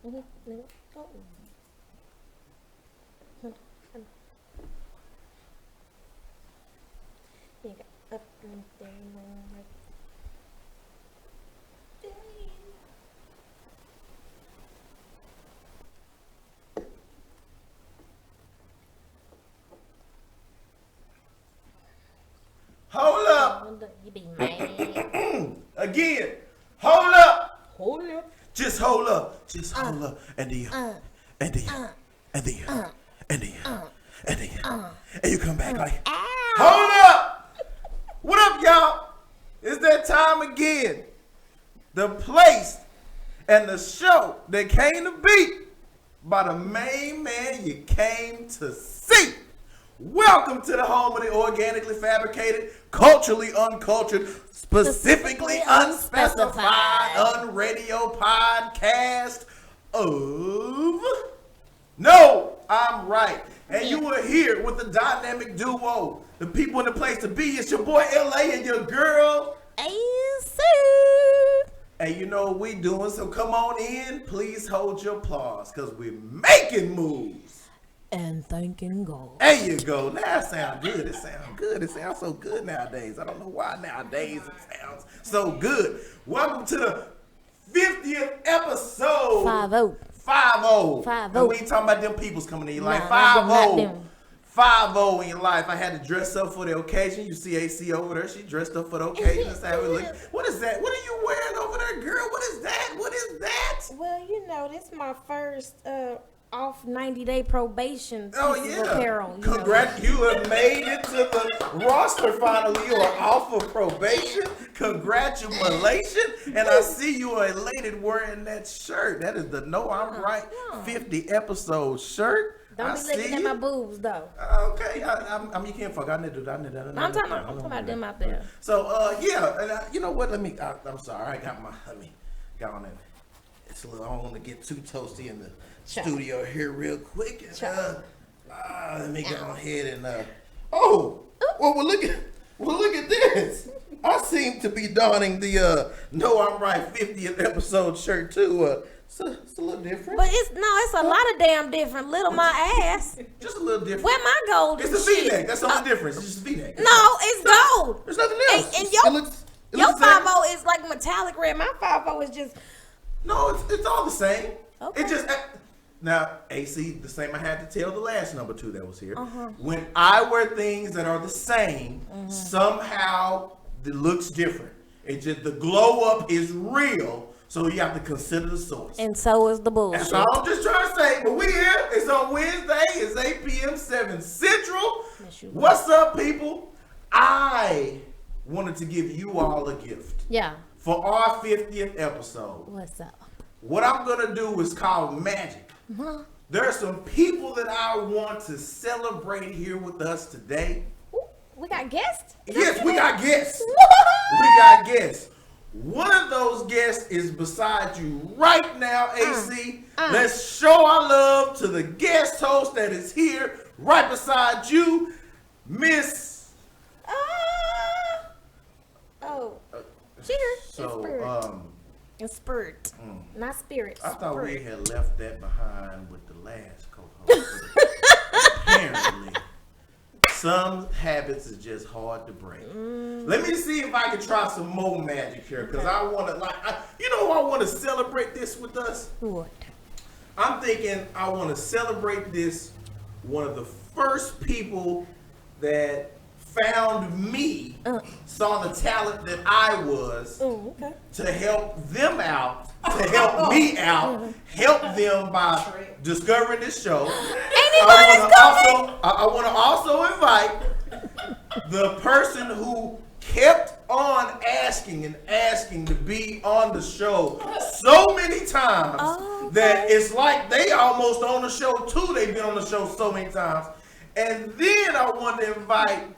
Oh. You got up and down like Hold up. you be mad. Again. Hold up. Hold up. Just hold up. Just hold up. And then and you come back like, hold up. What up, y'all? It's that time again. The place and the show that came to be by the main man you came to see. Welcome to the home of the organically fabricated, culturally uncultured, specifically unspecified, unradio podcast of No, I'm Right. And you are here with the dynamic duo, the people in the place to be. It's your boy LA and your girl AC. And you know what we doing, so come on in. Please hold your applause, because we're making moves. And thanking God. There you go. Now it sounds good. It sounds good. It sounds so good nowadays. I don't know why nowadays it sounds so good. Welcome to the 50th episode. 5-0. 5-0. 5-0. And we ain't talking about them peoples coming in your life. Nah, 5-0. 5-0 in your life. I had to dress up for the occasion. You see AC over there. She dressed up for the occasion. That's how we look. What is that? What are you wearing over there, girl? What is that? What is that? Well, you know, this is my first off 90-day probation. Oh, yeah. Apparel, Congrats. You have made it to the roster finally. You are off of probation. Congratulations. And I see you are elated wearing that shirt. That is the No I'm Right 50 episode shirt. Don't be looking at my boobs, though. Okay. You can't fuck. I need to. I'm talking about them out there. So, yeah. And you know what? I'm sorry. Let me go on it. It's a little, I don't want to get too toasty in the studio here real quick. And, let me go ahead and, well, look at this. I seem to be donning the, No I'm Right 50th episode shirt, too. It's a little different. But it's a lot of damn different. Little my ass. Just a little different. Where my gold It's is a V-neck. That's the only difference. It's just a V-neck. No, it's gold. There's nothing else. And your your 5-0 is like metallic red. My 5-0 is just... No, it's all the same. Okay. It just... Now, AC, the same I had to tell the last number 2 that was here. When I wear things that are the same, somehow it looks different. It just, the glow up is real, so you have to consider the source. And so is the bullshit. That's all I'm just trying to say. But we here. It's on Wednesday. It's 8 p.m. 7 Central. What's up, people? I wanted to give you all a gift. Yeah. For our 50th episode. What's up? What I'm going to do is called magic. There are some people that I want to celebrate here with us today. Ooh, we got guests? Yes, we got guests. What? We got guests. One of those guests is beside you right now, AC. Let's show our love to the guest host that is here right beside you, Miss. Cheers. So, It's spirit. Not spirit. I thought we had left that behind with the last co-host. Apparently, some habits is just hard to break. Let me see if I can try some more magic here, because I want to, I want to celebrate this with us. What? I'm thinking I want to celebrate this. One of the first people that found me, saw the talent that I was, to help them out, to help me out, help them by discovering this show. I want to also invite the person who kept on asking to be on the show so many times that it's like they almost on the show too. They've been on the show so many times. And then I want to invite,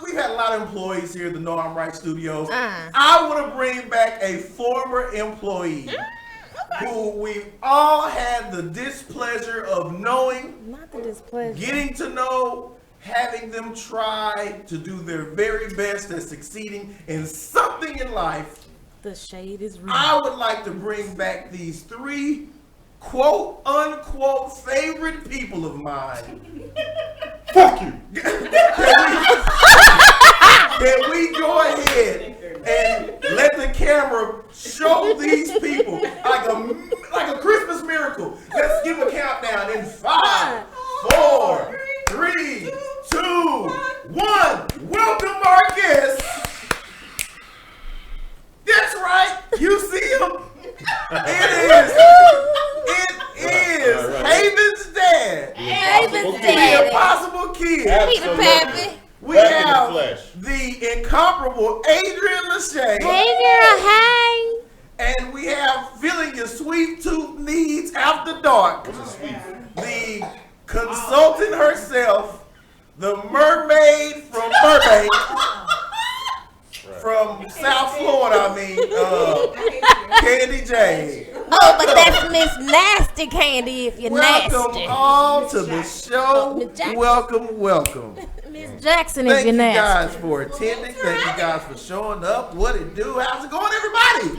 we've had a lot of employees here at the No I'm Right Studios. I want to bring back a former employee who we've all had the displeasure of knowing, Not the displeasure. getting to know, having them try to do their very best at succeeding in something in life. The shade is real. I would like to bring back these 3 quote unquote favorite people of mine. Fuck you. Can we go ahead and let the camera show these people like a Christmas miracle? Let's give a countdown in 5, 4, 3, 2, 1. Welcome our guests. That's right. You see him. It is Haven's dad. Haven's The dad. impossible kid. Peter Pappy. We have the incomparable Adrian Lachey. Hey girl, hey. And we have filling your sweet tooth needs after dark. The consultant herself, the mermaid from Mermaid. From South Florida, Candy J. Oh, but that's Miss Nasty Candy if you're Welcome nasty. all to the show. Miss Jackson. Welcome. Miss Jackson if Thank you're you nasty. guys for attending. Thank you guys for showing up. What it do? How's it going, everybody?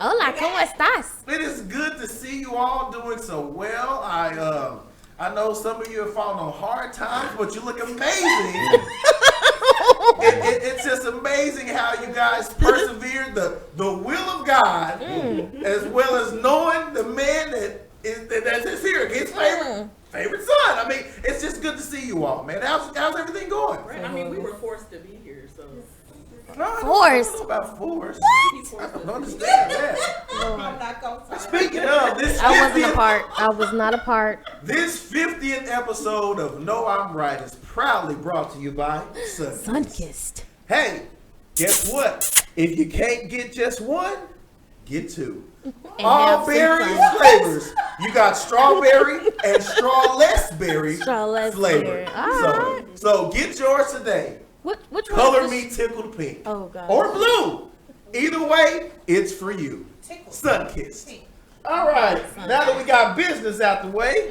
Hola, ¿cómo estás? It is good to see you all doing so well. I know some of you have fallen on hard times, but you look amazing. It's just amazing how you guys persevered the will of God, as well as knowing the man that's here, his favorite son. I mean, it's just good to see you all, man. How's everything going? Right. I mean, we were forced to be here, so. No, I Force. don't know about force. He's I forced to don't be understand that. I'm not gonna Speaking of this, I wasn't a 50th part. I was not a part. This 50th episode of No I'm Right is proudly brought to you by Sunkist. Sunkist. Hey, guess what? If you can't get just one, get 2. All have some berry fun. flavors. You got strawberry and strawless berry Strawless flavor. berry. All So get yours today. Which Color one? me tickled pink. Oh, God. Or blue. Either way, it's for you. Sunkist. All right. Now that we got business out the way.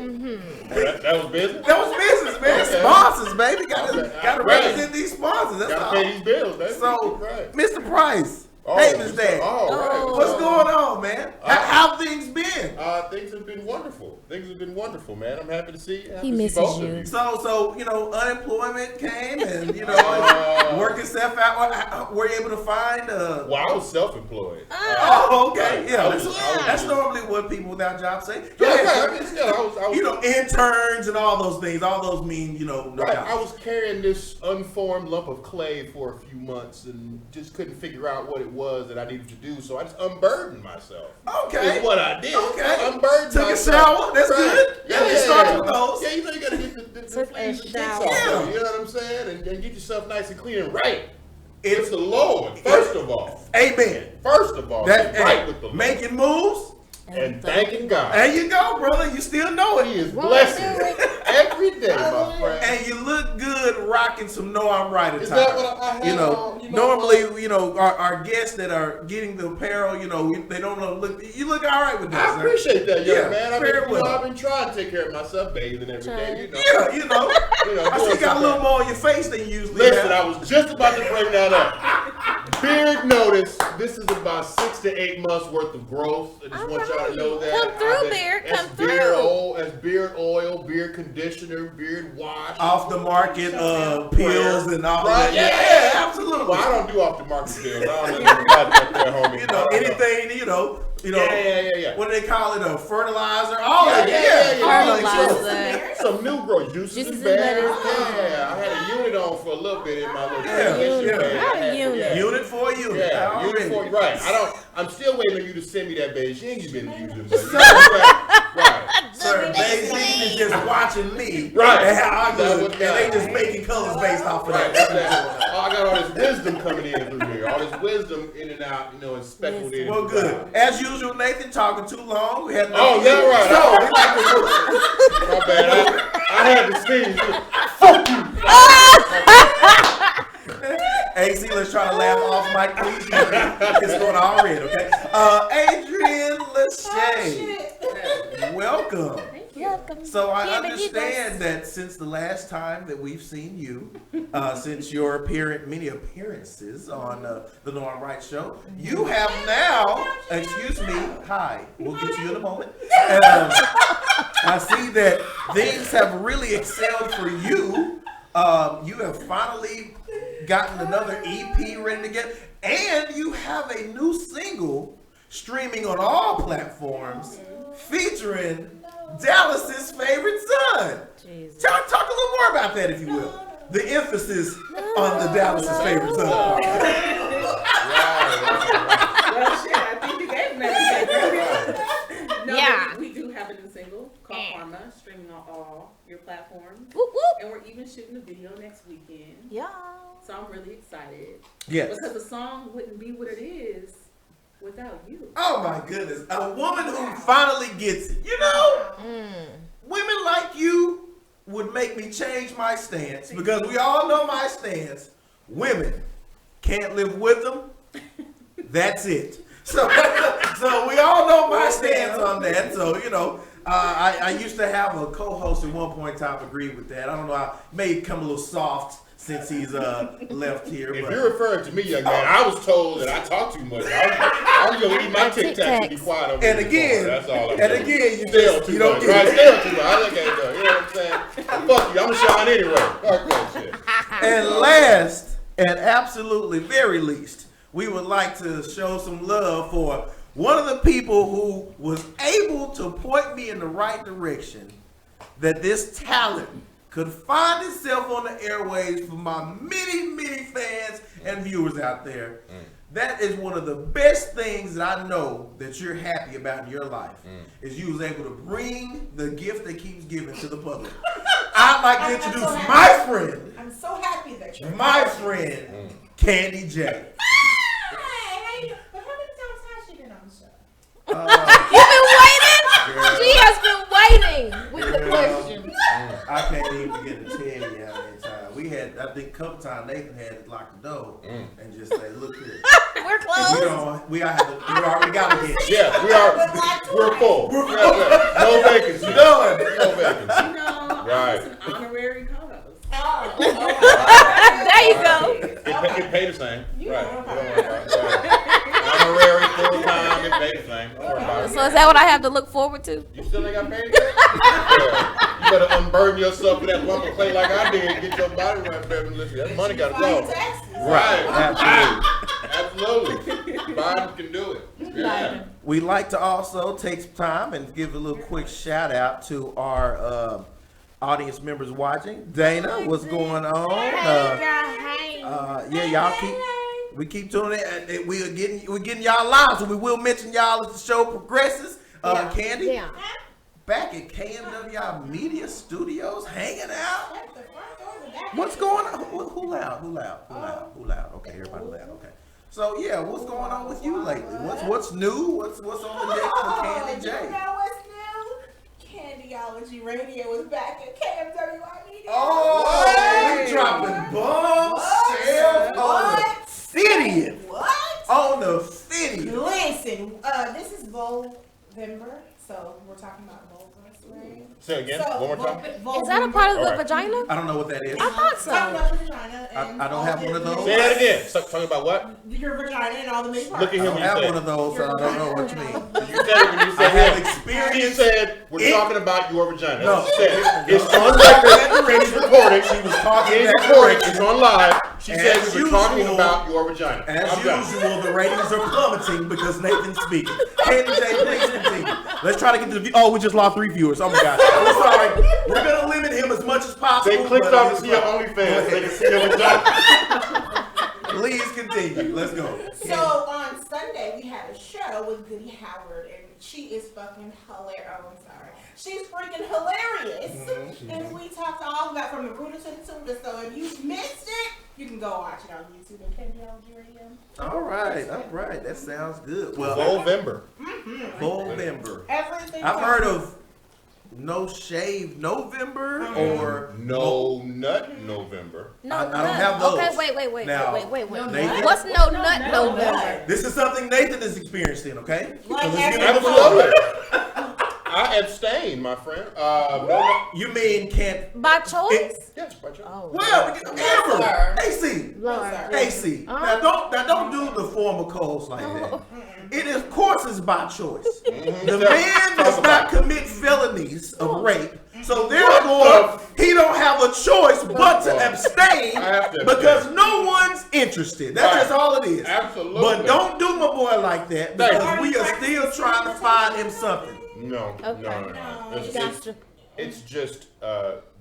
That was business? That was business, man. Okay. Sponsors, baby. Gotta Right. represent these sponsors. That's Gotta all. pay these bills. That's So, right. Mr. Price, Oh, Haven's dad. All right. Oh. What's going on, man? How things been? Things have been wonderful. Man. I'm happy to see you. He misses you. So unemployment came, and working stuff out. Were you able to find? Well, I was self-employed. Oh, okay, yeah. I was- That's normally what people without jobs say. Yeah, Yeah, right. I mean, yeah, I was interns and all those things. All those mean no right. jobs. I was carrying this unformed lump of clay for a few months and just couldn't figure out what it was that I needed to do. So I just unburdened myself. Okay. Is what I did. Okay. I unburdened Took a myself. shower. That's good. Yeah, you started with those. Yeah, you gotta get the Took a fleas and shower. ticks off. Yeah. You know what I'm saying? And get yourself nice and clean and right. It's It's the Lord, first of all. Amen. First of all, That get right with the Lord. making moves. And thanking God. There you go, brother. You still know He it. is blessing every day, my friend. And you look good rocking some No I'm Right attire. Is that what I had on? Normally, our guests that are getting the apparel, they don't look. You look all right with that. I appreciate that, young Yeah, man. very well. I've been trying to take care of myself, bathing every day. Yeah, You know, I see you doing got a some little things. more on your face than you usually Listen, have. I was just about to bring that up. Beard notice. This is about 6 to 8 months worth of growth. I just want y'all to know that. Come through, beard. That's Come beard through. oil, that's beard oil, beard conditioner, beard wash. Off the market pills and all Right, that. yeah. Yeah, absolutely. Well, I don't do off the market pills. I don't know about that there, homie. Anything, Yeah. what do they call it? A fertilizer, all that. Fertilizer. Some new growth juices and better. Yeah, I had a unit on for a little bit in my little Not a unit. Yeah. Unit for a unit. Yeah, Already. unit for right. I'm still waiting on you to send me that Beijing you've been using. But right. Sir, Beijing is just watching me. Right. And how I That's look, what and they got just making colors based off of Right. that. Oh, I got all this wisdom coming in through here. All this wisdom in and out, and speckled in. Well, and good. out. As usual, Nathan talking too long. We had Oh, yeah, right. So, we like to My bad. I had to sneeze. AC, let's try to laugh off mic, please. It's going already, okay? Adrian Lachey, welcome. So I understand that since the last time that we've seen you, since your many appearances on the Norm Wright Show, you have now, excuse me, hi, we'll get to you in a moment. I see that things have really excelled for you. You have finally gotten another EP ready to get, and you have a new single streaming on all platforms featuring Dallas's favorite son. Talk a little more about that, if you will. The emphasis on the Dallas's favorite son. Well, shit, I think you gave me that. No, Yeah. we do have a new single called Karma, streaming on all your platforms. Whoop, whoop. And we're even shooting a video next weekend. Yeah. So I'm really excited. Yes. Because the song wouldn't be what it is without you. Oh my goodness. A woman who finally gets it. You know, women like you would make me change my stance, because we all know my stance. Women can't live with them. That's it. So we all know my stance on that. So, you know, I used to have a co-host at one point in time agreed with that. I don't know, I may come a little soft since he's left here. If but you're referring to me, young man, I was told that I talk too much. I'm gonna eat my Tic Tacs and be quiet over And here. again, That's all I'm and doing. again, you Still just, too you don't much. get Right? it. Still too much. I look at it though. You know what I'm saying? Fuck you. I'm gonna shine anyway. Fuck that shit. And last, and absolutely very least, we would like to show some love for one of the people who was able to point me in the right direction, that this talent could find itself on the airwaves for my many, many fans and viewers out there. That is one of the best things that I know that you're happy about in your life, is you was able to bring the gift that keeps giving to the public. I'd like to introduce my friend, I'm so happy that you're my friend, Candy J. Hey, but how many times has she been on the show? You've been waiting? She has been waiting with the question. I can't even begin to tell you how many times. We had, I think, a couple times Nathan had to lock the door and just say, look here. We're We closed. we already got to get Yeah, we're full. Yeah. No vacancy. done. No vacancy. You know, Right. I'm just an honorary co-host. There you go. It pay the same. You Right. know. Don't worry about it. Right. Honorary, full time, it pay the same. Don't worry about it. So is that what I have to look forward to? You still ain't got paid yet? Yeah. You better unburden yourself with that lump of clay like I did. Get your body right, baby. Listen, that money gotta go. Right. Absolutely. Biden can do it. Yeah. We'd like to also take some time and give a little quick shout out to our audience members watching. Dana, what's going on? Yeah, y'all we keep tuning in. We're getting y'all live, so we will mention y'all as the show progresses. Candy, Yeah. back at KMWI Media Studios, hanging out. What's going on? Who loud? Okay, everybody loud. Okay. So yeah, what's going on with you lately? What's new? What's on the deck for Candy J? You know what's new? Candyology Radio is back at KMWI Media. Oh, we dropping bombshells on the city. What? On the city. Listen, this is Volvember, so we're talking about vulvas, right? Say again, one more time. Is that a part of the Alright. vagina? I don't know what that is. I thought so. Talking about your vagina and I don't all have the- one of those. Say that again. Talking about what? Your vagina and all the main parts. Look at I him don't when you have say one it. of those, so I don't know what you mean. You said it when you I said have it. She experience. said, we're in- talking about your vagina. No. That's what she said. It's on record. It's recorded. She was talking It's that recorded. direction. It's on live. She As said we were talking usual- about your vagina. As I'm done. usual, the ratings are plummeting because Nathan's speaking. Candy J, please continue. Let's try to get to the. Oh, we just lost 3 viewers. Oh my God. I'm sorry. We're gonna limit him as much as possible. They clicked but off to it's see your fine. OnlyFans. They can see your vagina. Please continue. Let's go. So on Sunday we had a show with Goody Howard, and she is fucking hilarious. Oh, I'm sorry. She's freaking hilarious. And we talked all about from the rooter to the tutor. So if you missed it, you can go watch it on YouTube and Candyology Radio. All right. That sounds good. Well, November. November. Everything. I've heard of No Shave November or No Nut November. No, I don't nut. have those. Okay, wait. Now, Wait. Nathan? What's no nut November? This is something Nathan is experiencing, okay? Like So let's give him a every- floor. Absolutely. I abstain, my friend. No. You mean can't? By choice? Yes, by choice. Oh. Well, Amber, AC, Lord. AC. Now don't do the formal codes like that. It is, of course, is by choice. The man does not commit felonies of rape, so therefore he don't have a choice but to abstain because no one's interested. That's just all it is. Absolutely. But don't do my boy like that because we are still trying to find him something. No. Gotcha. It's just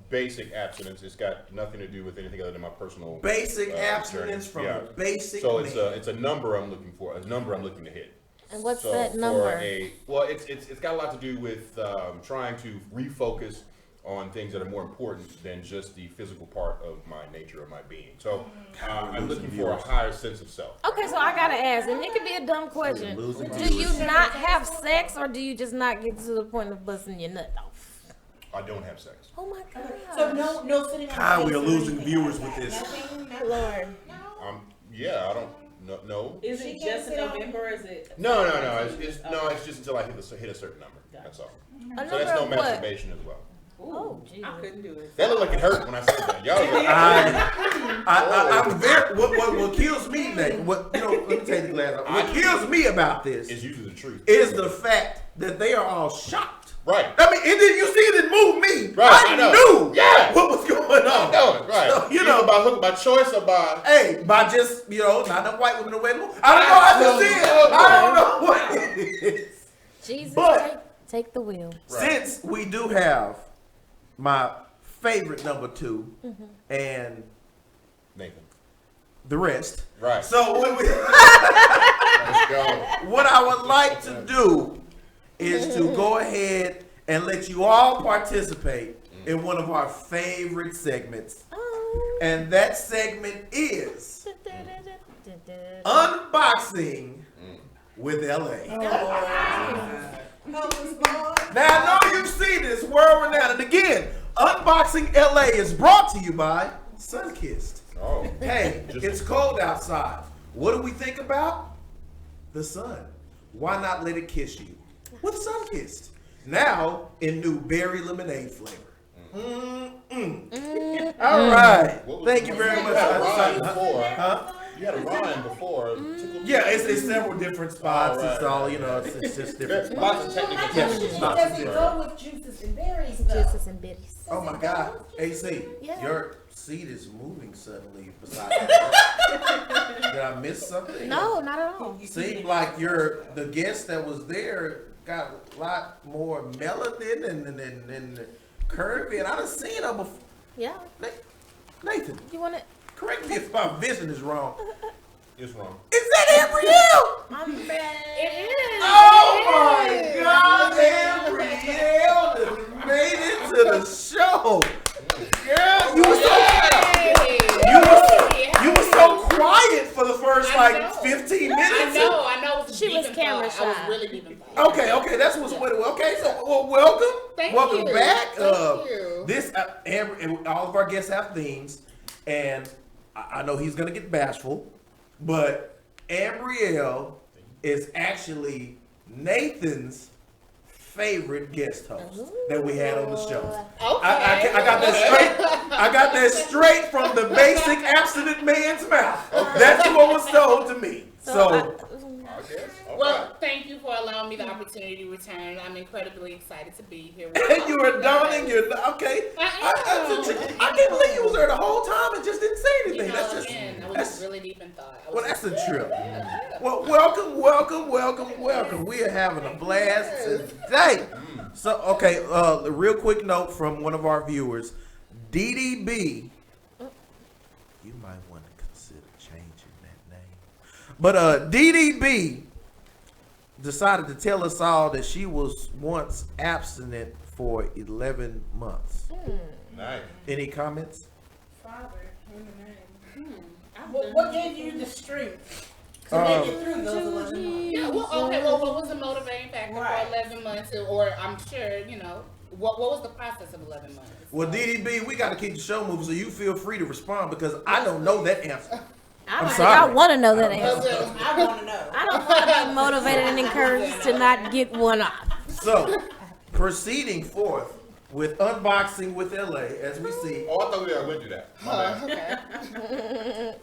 basic abstinence. It's got nothing to do with anything other than my personal Basic abstinence journey. from a basic So man. it's a number I'm looking for. A number I'm looking to hit. And what's So that for number? It's got a lot to do with trying to refocus on things that are more important than just the physical part of my nature of my being. So I'm looking for a higher sense of self. Okay, so I gotta ask, and it could be a dumb question. Do you not have sex, or do you just not get to the point of busting your nut off? I don't have sex. Oh my God. So no sitting on God, the we are face losing or viewers anything with like this. that? Nothing? Lord. Yeah, I don't know. Is it just in November or is it? No. It's just until I hit a certain number. That's all. A So that's number no of what? masturbation as well. Oh, Jesus. I couldn't do it. That looked like it hurt when I said that. Y'all were, I'm very. What kills me, Nate? Let me take the glass off. What kills me about this it's usually the truth. is the fact that they are all shocked. Right. I mean, it didn't. You see, it didn't move me. Right, I I know. knew Yeah. what was going on. I know it, right. So, Either by hook, by choice, or by... Hey, by just not the white women the way to move. I don't know. I just did. I don't know what it is. Jesus, But- take the wheel. Right. Since we do have my favorite number 2 and Nathan. the rest. Right. So Let's go. what I would like to do is to go ahead and let you all participate in one of our favorite segments. Oh. And that segment is Unboxing with LA. Now I know you've seen this world renowned. And again, Unboxing LA is brought to you by Sunkissed. Oh. Hey, it's cold outside. What do we think about? The sun. Why not let it kiss you? With Sunkissed. Now in new berry lemonade flavor. All right. Thank you very much. You had a rhyme before. Huh? You had a rhyme before. Yeah, it's several different spots. All right. It's all, it's just different spots. Lots of technical Yes, terms. lots of Does it different. go with juices and berries though? Juices and bitties. Oh my God. AC, Yeah. your seat is moving suddenly beside me. Did I miss something? No, not at all. Seemed like the guest that was there got a lot more melanin and curvy, and I done seen her before. Yeah. Nathan, You want it? correct me if my vision is wrong. It's wrong. Is that Ambrielle? I'm ready. It is. Oh my God, Ambrielle made it to the show. Girl, you were so quiet for the first I like know. 15 minutes. I know. It was She deep was in camera thought. I shy. was really deep in thought. Okay, that's what's what. Okay, so welcome, Thank welcome you. back. Thank you. This Amber, and all of our guests have themes, and I know he's gonna get bashful, but Ambrielle is actually Nathan's favorite guest host that we had on the show. Okay. I got that straight. I got that straight from the basic abstinent man's mouth. That's what was told to me. So I guess. Okay. Well, thank you for allowing me the opportunity to return. I'm incredibly excited to be here. With and you were donning your okay. I can't believe you was there the whole time and just didn't say anything. That's just I was just really deep in thought. that's a trip. Well, welcome. We are having a blast today. So, okay, a real quick note from one of our viewers, DDB. You might want to consider changing that name. But DDB decided to tell us all that she was once abstinent for 11 months. Nice. Any comments? Father, in the name. What gave you the strength to make it through those 11 months? Yeah, what was the motivating factor Right. for 11 months? Or I'm sure, what was the process of 11 months? Well, DDB, we got to keep the show moving, so you feel free to respond because I don't know that answer. I don't think sorry. I want to know that answer. I want to know. I don't want to be motivated and encouraged to not get one off. So, proceeding forth with unboxing with LA, as we see. Oh, I thought we already went through that.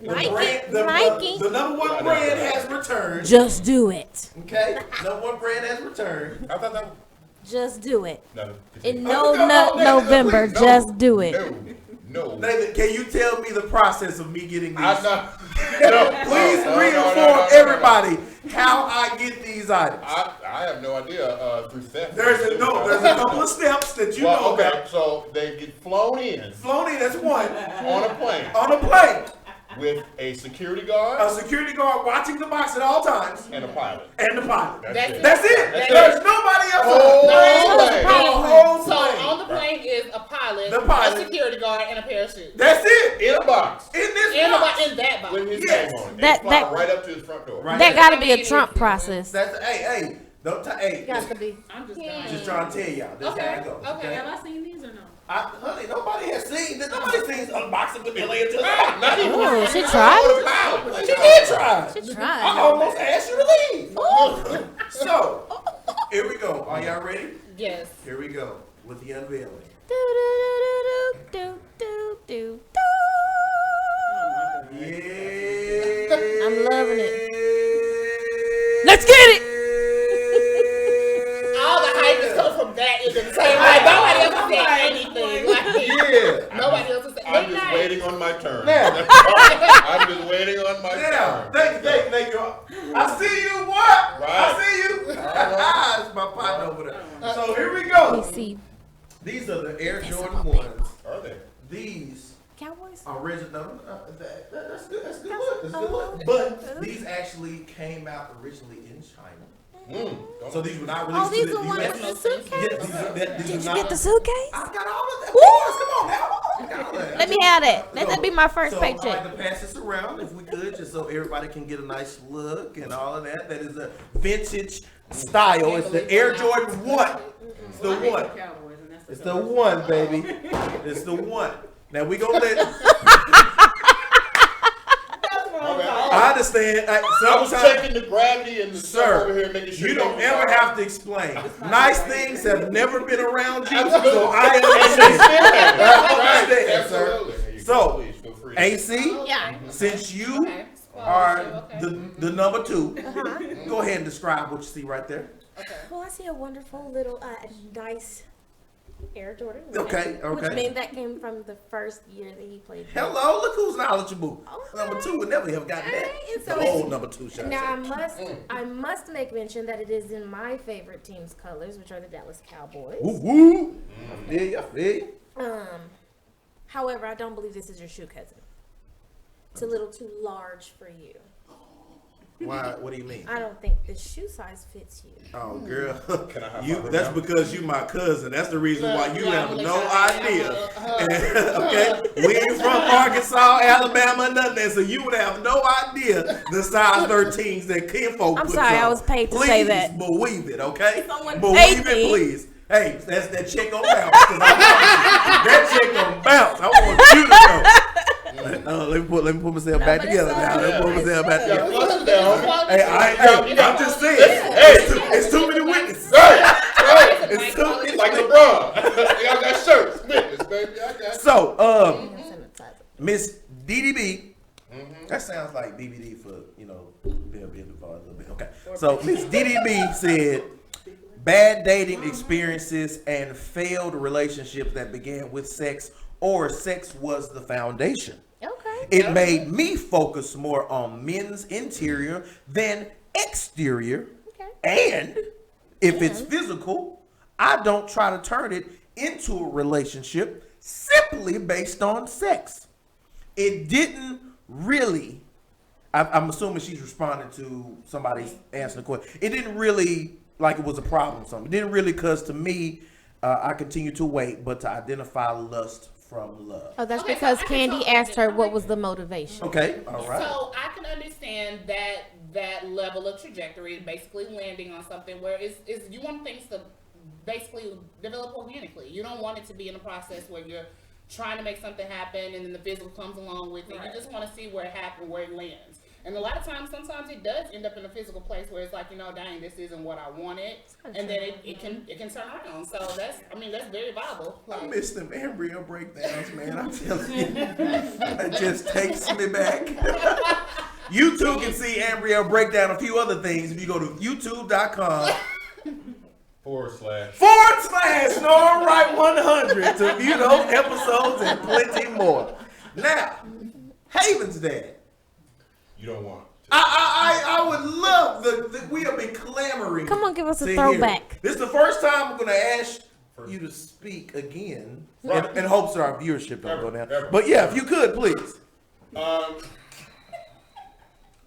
My bad. The number one brand has returned. Just do it. Okay, number one brand has returned. I thought that. Just do it. No. In November, No. just do it. No. Nathan, can you tell me the process of me getting these? Please No, reinform everybody how I get these items. I have no idea. Through theft. There's a couple of steps that you know okay, about. so they get flown in Flown in, that's one. on a plane On a plane. with a security guard A security guard watching the box at all times. and a pilot. And the pilot. That's it. That's it. That's There's it. nobody else Oh, on the plane. plane. The whole So plane. on the plane is a pilot, The pilot. a security guard, and a parachute. That's it. In a box. In this In box. that box. With his Yes. name on it. That- They fly that- right up to his front door. Right. That gotta be a Trump process. That's hey. Don't hey. Got to be. I'm just dying. Just trying to tell y'all. That's how it goes. Okay. Have I seen these or no? Honey, nobody has seen this. Nobody's seen unboxing with LA until Oh, she tried. She did try. She I tried. almost asked you to leave. So, here we go. Are y'all ready? Yes. Here we go with the unveiling. Do, do, do, do, do, do, do. Yeah. I'm loving it. Let's get it. All the hype is coming from that is the same. Like nobody else has said anything. Like, Yeah. nobody else has said. I'm just waiting on my turn. Now. I'm just waiting on my Now, turn. thank you. I see you, what? Right. I see you. It's my partner over there. So here we go. You see, These are the Air Jordan ones. Are they? These Cowboys. original. That's good. That's good look. That's good look. But these actually came out originally in China. So these were not Oh, released these to are the ones US. with the suitcase. These Did are you not- get the suitcase? I got all of that. Of course, come on now. I got all that. Let me have that. Let that be my first So I'd paycheck. like to pass this around if we could, just so everybody can get a nice look and all of that. That is a vintage style. It's the Air Jordan 1. It's the one. Cowboys, and that's the It's the one, baby. It's the one. Now we gonna let. I understand. I was Sometimes, checking the gravity and the stuff over here, sir, making sure you don't they- ever have to explain. Nice things have never been around you, Absolutely. so I And understand. they still have it. I understand, Right, sir. absolutely. So, Please feel free. AC, Yeah. since you Okay. are Okay. the number 2, Uh-huh. go ahead and describe what you see right there. Well, I see a wonderful little nice Air Jordan. Okay, Which okay. means that came from the first year that he played. Hello, look who's knowledgeable. Okay. Number 2 would never have gotten that. Alright, and so The it's- old number 2 shot. Now I must make mention that it is in my favorite team's colors, which are the Dallas Cowboys. Woo woo. I feel you. I feel you. However, I don't believe this is your shoe cousin. It's a little too large for you. Why? What do you mean? I don't think the shoe size fits you. Oh, girl. Can I high You, five her that's now? because you my cousin. That's the reason why you Yeah, have I'm no gonna idea. let Okay? We ain't from Arkansas, Alabama, nothing there, so you would have no idea the size 13s that kinfolk I'm puts sorry, I on. was paid to Please say that. believe it, okay? Someone Believe paid it, me. please. Hey, that's that check on bounce. 'Cause that check on bounce. I want you to know. Let me put myself back but together it's now. all Let me put myself back Yeah, together. flush it down. Hey, I'm just saying. It's too many witnesses. Right. It's too many. It's like LeBron. Y'all got shirts. Witness, baby. I got So, Miss DDB, that sounds like BBD for, being a little bit. Okay. So, Miss DDB said, bad dating experiences and failed relationships that began with sex or sex was the foundation. Okay. It made me focus more on men's interior than exterior. Okay. And if it's physical, I don't try to turn it into a relationship simply based on sex. It didn't really, I'm assuming she's responding to somebody answering the question. It didn't really, like it was a problem or something. It didn't really, because to me, I continue to wait, but to identify lust from love. Oh, that's Okay, because so I can Candy totally asked her get- what was the motivation. Okay, all right. So I can understand that level of trajectory, basically landing on something where is you want things to basically develop organically. You don't want it to be in a process where you're trying to make something happen and then the physical comes along with it. Right. You just want to see where it happens, where it lands. And a lot of times, sometimes it does end up in a physical place where it's like, dang, this isn't what I wanted, and then it can turn around. So that's very viable. I miss them embryo breakdowns, man. I'm telling you, that just takes me back. You too can see embryo breakdown, a few other things if you go to youtube.com. // Norm Wright 100 to view those episodes and plenty more. Now, Haven's dad. You don't want. I would love we have been clamoring. Come on, give us a to throwback. hear. This is the first time I'm going to ask you to speak again, in hopes that our viewership don't go down. But yeah, if you could, please.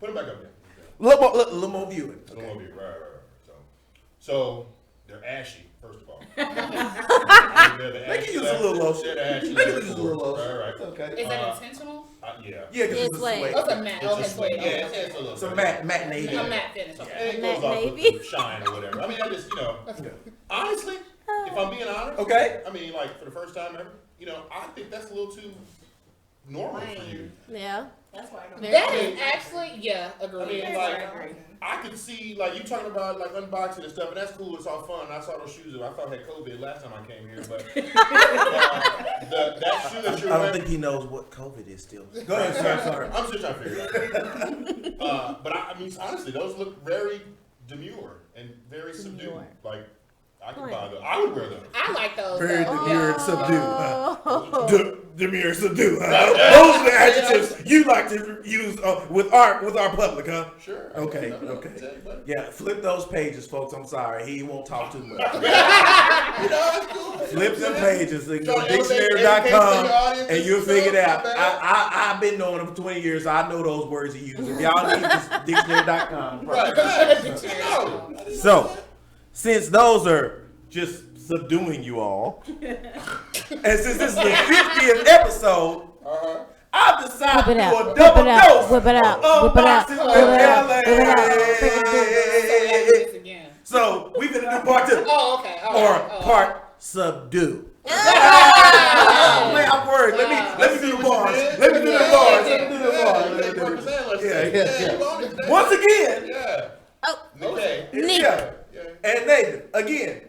Put it back up there. Little more viewing. A little more viewing. Right. So they're ashy, first of all. They can use a little lotion. They can use a little lotion. Right. It's okay. Is that intentional? Yeah. Yeah, because it's a suede. Oh, it's a matte. It's a suede. Yeah, it's a little. It's a matte navy. A matte finish. Yeah, Okay. and it Matte goes off navy. with shine or whatever. I mean, I just, honestly, if I'm being honest, Okay. I mean, like, for the first time ever, I think that's a little too normal for you. Yeah. That's why I don't. That is actually, agreed. I mean, like, I could see, like, you talking about, like, unboxing and stuff, and that's cool, it's all fun. I saw those shoes that I thought had COVID last time I came here, but that shoe that you're I don't wearing, think he knows what COVID is still. Go ahead, sir. Sorry. I'm still trying to figure it out. But I mean, honestly, those look very demure and very subdued. Like, I could buy those. I would wear those. I like those. Very though. demure and subdued. Oh. Demure and subdued. Those are the adjectives you like to use with our public, huh? Sure. Okay. Yeah, flip those pages, folks. I'm sorry. He won't talk too much. It's cool. Flip them pages and go to Trying to elevate dictionary.com the audience and you'll and figure it out. stuff. I've been knowing him for 20 years. So I know those words he uses. If y'all need this, dictionary.com. Right. So, since those are just subduing you all, and since this is the 50th episode, I've decided to do a double dose Whip it out. of Whip it out. boxing Whip it out. with Whip it out. So let's do this again. So we're gonna do part 2 Oh, okay. All or right. part subdue. I'm worried. Let me do the bars. Let me do the bars. Yeah. Once again. Yeah. Oh. Okay. Yeah. And Nathan, again,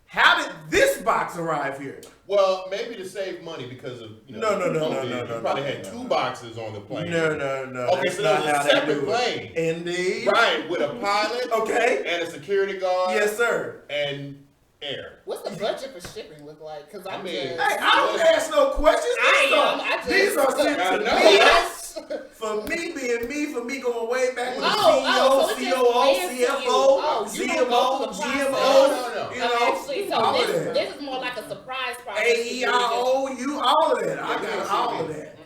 how did this box arrive here? Well, maybe to save money because of No, COVID, no, you probably had 2 boxes on the plane. No. Okay, That's so not there's a how they separate do it. plane. Indeed. Right, with a pilot. Okay. And a security guard. Yes, sir. And air. What's the budget for shipping look like? Because I mean, Hey, I don't ask no questions. These are sent to me. Yes. For me being me, for me going way back with the Oh, so CEO, it's just COO, fancy you. CFO, Oh, you don't go through the GMO, process. No. you know, Actually, all so of that. this is more like a surprise process. AEIO, you all of that. I got all of that.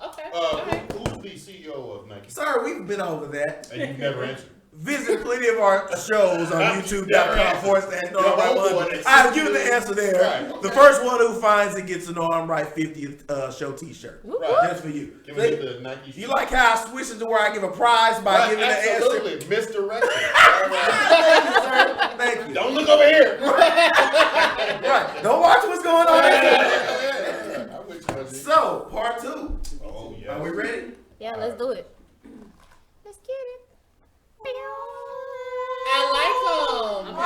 Okay. All right. Who's the CEO of Nike? Sir, we've been over that. And you've never answered. Visit plenty of our shows on youtube.com/NormWright100. I'll give you the answer there. Right. The first one who finds it gets a Norm Wright 50th show t-shirt. Right. Just for you. Can we get the Nike You like how I switched it to where I give a prize by giving the answer? absolutely, misdirected. Thank you. Don't look over here. Right. Don't watch what's going on. I wish I was. So, part 2. Oh yeah. Are we ready? Yeah, let's do it. Let's get it. I like them. I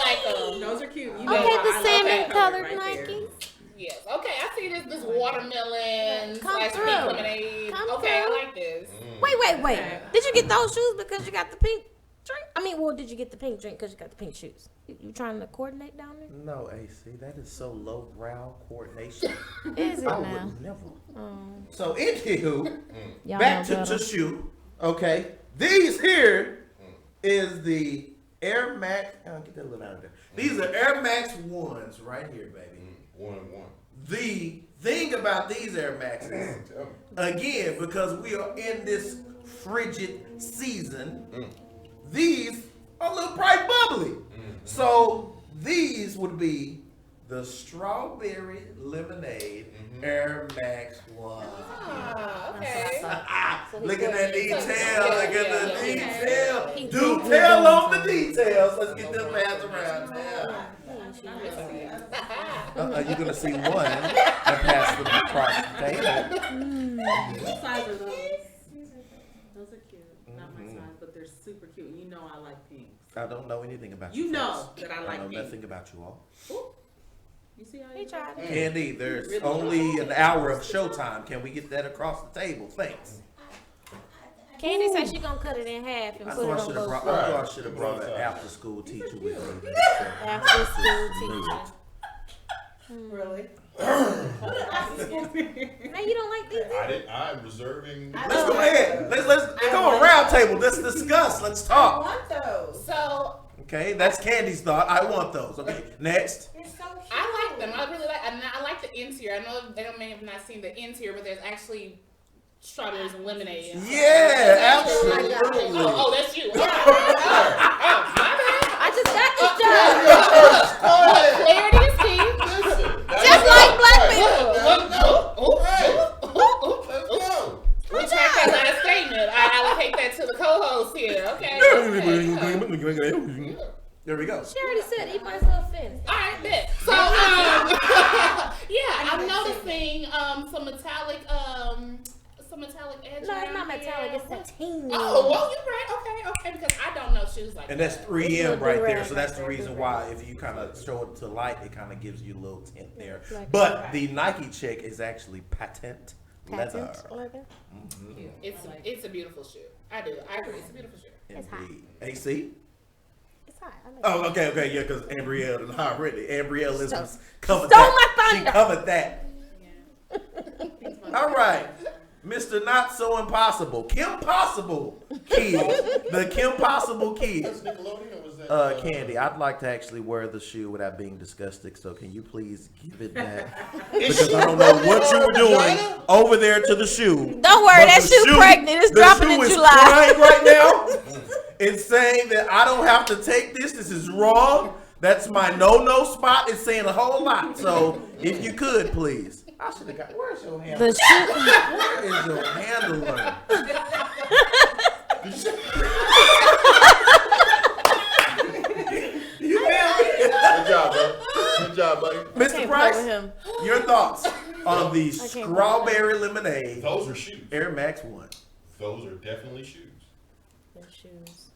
like them. Those are cute. You Okay, know, the I love salmon that colored color right there. Nikes. Yes. Okay, I see this watermelon Come / through. pink lemonade. Come Okay, through. I like this. Wait. Did you get those shoes because you got the pink drink? I mean, well, did you get the pink drink because you got the pink shoes? You trying to coordinate down there? No, AC, that is so lowbrow coordination. Is it I now? would never. Um, So, anywho, y'all back know to better. shoe. Okay. These here is the Air Max. Oh, get that little out of there. These are Air Max 1s right here, baby. 1-1. The thing about these Air Maxes, Tell me. again, because we are in this frigid season, these are a little bright bubbly. So these would be the strawberry lemonade Air Max 1. Ah, okay. Look at that detail. Look at the detail. Pink Detail on the details. Let's get them passed around now. You're going to see one that passed across the table. What size are those? Not my size, but they're super cute. You know I like pinks. I don't know anything about you. You know that I I like know pinks. nothing about you all. You see how He tried it. Candy, there's Really? only an hour of showtime. Can we get that across the table? Thanks. Candy said she gonna cut it in half and I put know it I on should have both. brought. I know I should have brought an after school teacher with me. After school teacher. Really? Now you don't like these? I'm reserving. Let's go ahead. Let's go on round table. Let's discuss. Let's I talk. want those. So Okay, that's Candy's thought. I want those. Okay, next. They're so cute. I like them. I really like. I like the interior. I know they may have not seen the interior, but there's actually strawberries and lemonade. Yeah, absolutely. Oh, that's you. My bad. I just got this job. Clarity is key. Just like black people. Let's go. Retract that last statement. I allocate that to the co-host here. Okay. There we go. She already said he might as well finish. All right, bet. So, yeah, I'm noticing some metallic edge. No, it's around not metallic. here. It's sateen. Oh, well, you're right. Okay, because I don't know shoes like And that. that's 3M right there. So that's the Right there, reason why if you kind of show it to light, it kind of gives you a little tint there. Like But the Nike check is actually patent leather. leather. It's a beautiful shoe. I do. I agree. It's a beautiful shoe. It's hot. Indeed. AC? It's hot. I like Oh, okay, yeah, because Ambrielle and already. Ambrielle is Stole covered my that. She thunder. covered that. All right. Mr. Not So Impossible. Kim Possible Kids. The Kim Possible Kids. That's Nickelodeon or was that? Candy, I'd like to actually wear the shoe without being disgusting, so can you please give it back? Because I don't know what you were doing over there to the shoe. Don't worry, But that the shoe pregnant. It's the dropping shoe in is July. crying right now. It's saying that I don't have to take this. This is wrong. That's my no spot. It's saying a whole lot. So if you could, please. I should have got. Where's your handler? The shoe. Where is your handler? Good job, bro. Good job, buddy. Mr. Can't play Price, with him. your thoughts on the can't play strawberry lemonade Those are shoes. Air Max 1? Those are definitely shoes. The shoes.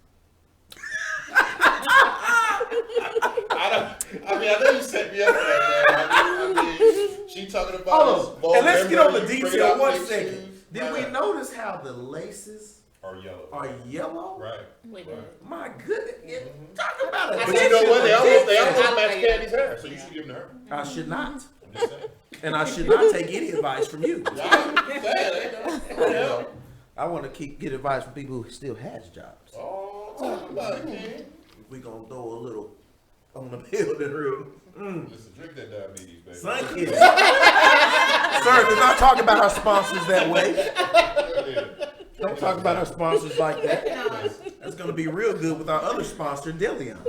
I know you set me up for that, man. I mean, she talking about Hold on. And let's get on the bring it detail out, 1 make second. shoes. Did we notice how the laces Are yellow. are yellow? Right. Wait, Right. My goodness. Talk about it. I But you know what? They almost I match like Candy's hair, so you should give them to her. I should not. I'm just saying. And I should not take any advice from you. I'm saying, ain't no- I want to get advice from people who still has jobs. Oh, talk about it, King. We gonna throw a little on the building room. Listen, drink that diabetes, baby. Sun kids. Sir, do not talk about our sponsors that way. Don't talk about our sponsors like that. That's gonna be real good with our other sponsor, Deleon.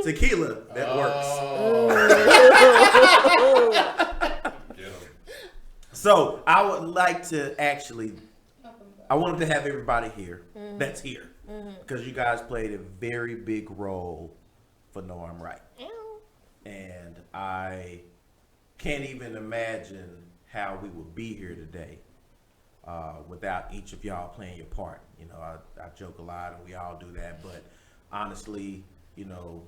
Tequila that works. Get 'em. So I would like to actually, I wanted to have everybody here that's here because you guys played a very big role for No I'm Right. And I can't even imagine how we would be here today without each of y'all playing your part. You know, I joke a lot and we all do that, but honestly, you know,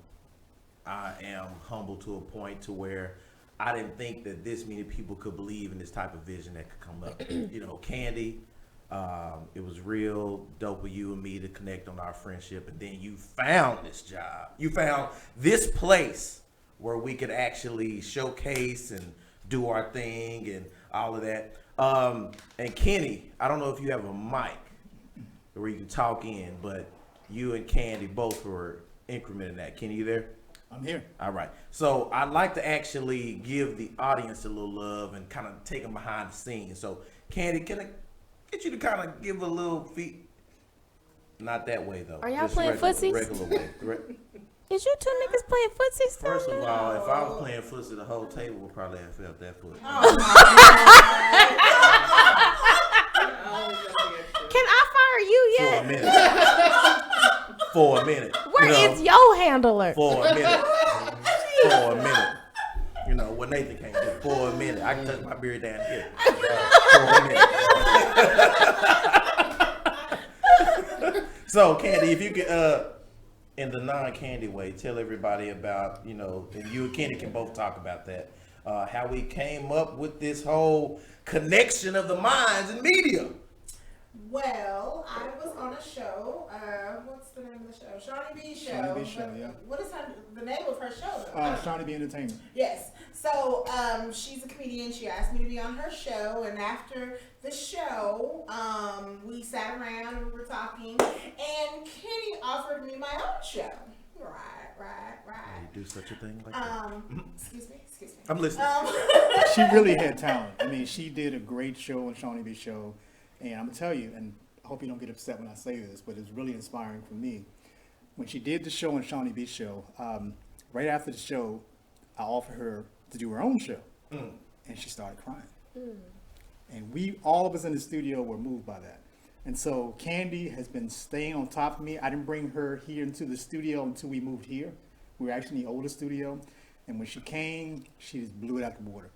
I am humble to a point to where I didn't think that this many people could believe in this type of vision that could come up. You know, Candy, it was real dope with you and me to connect on our friendship, and then you found this job. You found this place where we could actually showcase and do our thing and all of that. And Kenny, I don't know if you have a mic where you can talk in, but you and Candy both were incrementing that. Kenny, you there? I'm here. All right. So I'd like to actually give the audience a little love and kind of take them behind the scenes. So Candy, can I get you to kind of give a little feet? Not that way though. Are y'all Just playing footsies? Regular way. Is you two niggas playing footsies? First of all, if I was playing footsie, the whole table would probably have felt that foot. Can I fire you For a yet? minute. For a minute. Where is your handler? For a minute. For a minute. You know, what Nathan can't do. For a minute. I can touch my beard down here. For a minute. So, Candy, if you could, in the non-Candy way, tell everybody about, and you and Candy can both talk about that, how we came up with this whole connection of the minds in media. Well, I was on a show. What's the name of the show? Shawnee B Show. Shawnee B Show, yeah. What is the name of her show? Shawnee B Entertainment. Yes. So she's a comedian. She asked me to be on her show, and after the show, we sat around and we were talking, and Kenny offered me my own show. Right. You do such a thing like that? Excuse me. I'm listening. She really had talent. I mean, she did a great show on Shawnee B Show, and I'm gonna tell you, and I hope you don't get upset when I say this, but it's really inspiring for me. When she did the show on Shawnee B Show, right after the show, I offered her to do her own show, and she started crying. And all of us in the studio were moved by that. And so Candy has been staying on top of me. I didn't bring her here into the studio until we moved here. We were actually in the older studio. And when she came, she just blew it out the water.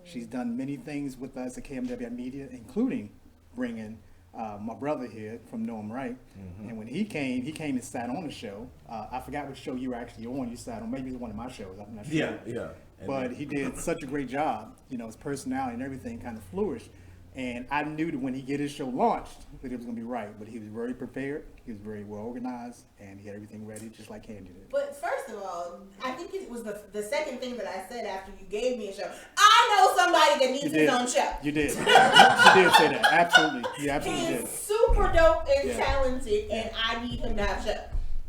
She's done many things with us at KMWI Media, including bringing my brother here from Know 'Em Right. And when he came and sat on the show. I forgot which show you were actually on. You sat on, maybe it was one of my shows. I'm not sure. Yeah. But he did such a great job. His personality and everything kind of flourished. And I knew that when he get his show launched, that it was going to be right. But he was very prepared. He was very well organized, and he had everything ready, just like Candy did. But first of all, I think it was the second thing that I said after you gave me a show. I know somebody that needs his own show. You did. You did say that. Absolutely. You absolutely did. He's super dope and talented, and I need him to have a show.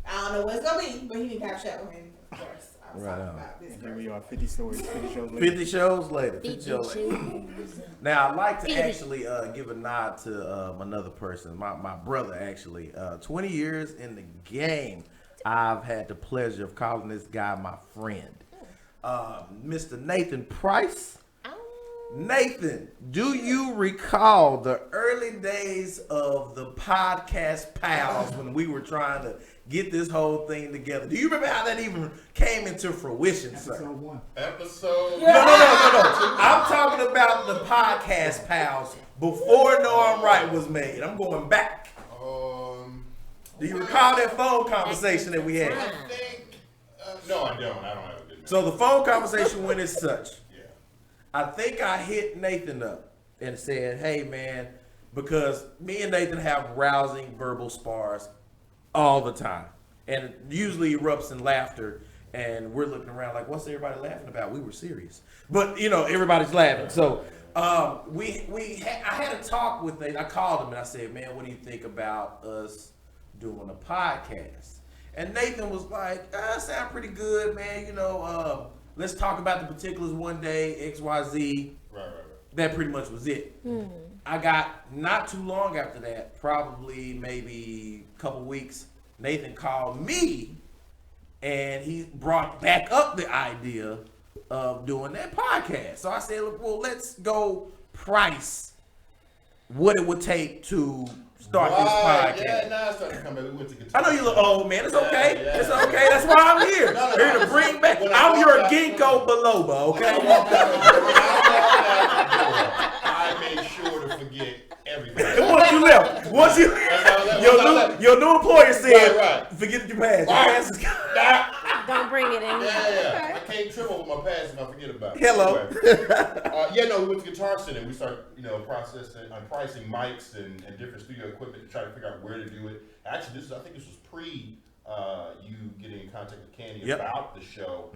I don't know what it's going to be, but he need to have a show. And of course, I was talking about this. And here we are, 50 shows later. 50 shows later. Now, I'd like to actually give a nod to another person, my brother, actually. 20 years in the game, I've had the pleasure of calling this guy my friend. Mr. Nathan Price. Nathan, do you recall the early days of the podcast pals when we were trying to get this whole thing together? Do you remember how that even came into fruition, sir? Episode 1. No. I'm talking about the podcast pals before Know 'Em Right was made. I'm going back. Do you recall that phone conversation that we had? I think, no, I don't. I don't have a good. So the phone conversation went as such. I think I hit Nathan up and said, hey, man, because me and Nathan have rousing verbal spars all the time. And it usually erupts in laughter. And we're looking around like, what's everybody laughing about? We were serious. But, everybody's laughing. So I had a talk with Nathan. I called him and I said, man, what do you think about us doing a podcast? And Nathan was like, sound pretty good, man. Let's talk about the particulars one day, XYZ. Right. That pretty much was it. I got, not too long after that, probably maybe a couple weeks, Nathan called me and he brought back up the idea of doing that podcast. So I said, well, let's go price what it would take to start this podcast. Yeah, now it's starting to come back. We went to guitar. I know you look old, man. It's okay. It's okay. That's why I'm here. Here to bring back. I'm your ginkgo biloba, okay? I made sure to forget everything. Once you left, your new employer said, forget your past. Your past is Don't bring it in. Yeah. I can't trip over my past if I forget about it. Hello. Anyway. We went to Guitar Center and we started, pricing mics and different studio equipment to try to figure out where to do it. Actually, I think this was pre you getting in contact with Candy about the show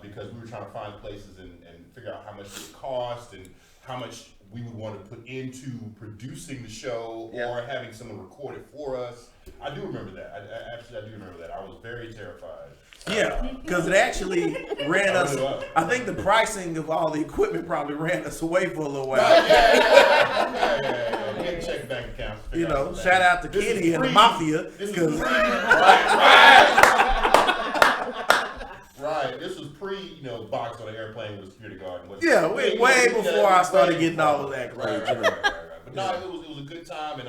because we were trying to find places and figure out how much it would cost and how much we would want to put into producing the show or having someone record it for us. I do remember that. I do remember that. I was very terrified. Yeah, because it actually ran us. I think the pricing of all the equipment probably ran us away for a little while. Yeah. We had to check bank accounts. Shout out to Kenny and the Mafia. Right. This was pre, box on the airplane with a security guard. Way before I started getting all of that. Right. But no, it was a good time, and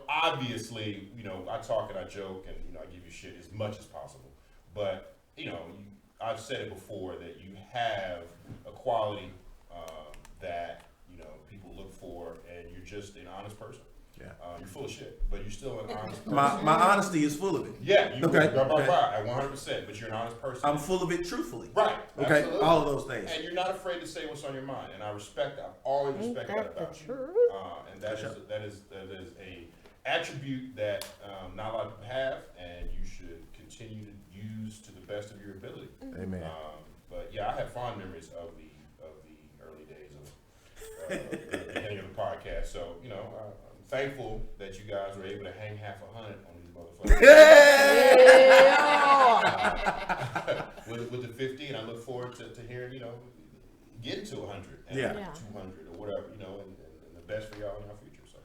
obviously, I talk and I joke and I give you shit as much as possible. But I've said it before that you have a quality that people look for, and you're just an honest person. Yeah. You're full of shit, but you're still an honest person. My honesty is full of it. Yeah, you Okay. at 100%, but you're an honest person. I'm full of it truthfully. Right. Okay. Absolutely. All of those things. And you're not afraid to say what's on your mind, and I respect that. I've always respected that about you. And that is a attribute that not a lot of people have, and you should continue to use to the best of your ability. Amen. But yeah, I have fond memories of the early days of the beginning of the podcast. So I'm thankful that you guys were able to hang half $100 on these motherfuckers. with the 50, and I look forward to hearing getting to 100 and 200 or whatever, and the best for y'all in our future. So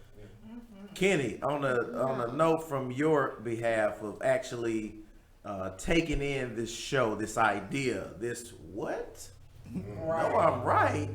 Kenny, on a note from your behalf of actually taking in this show, this idea, this what? Right. No, I'm right.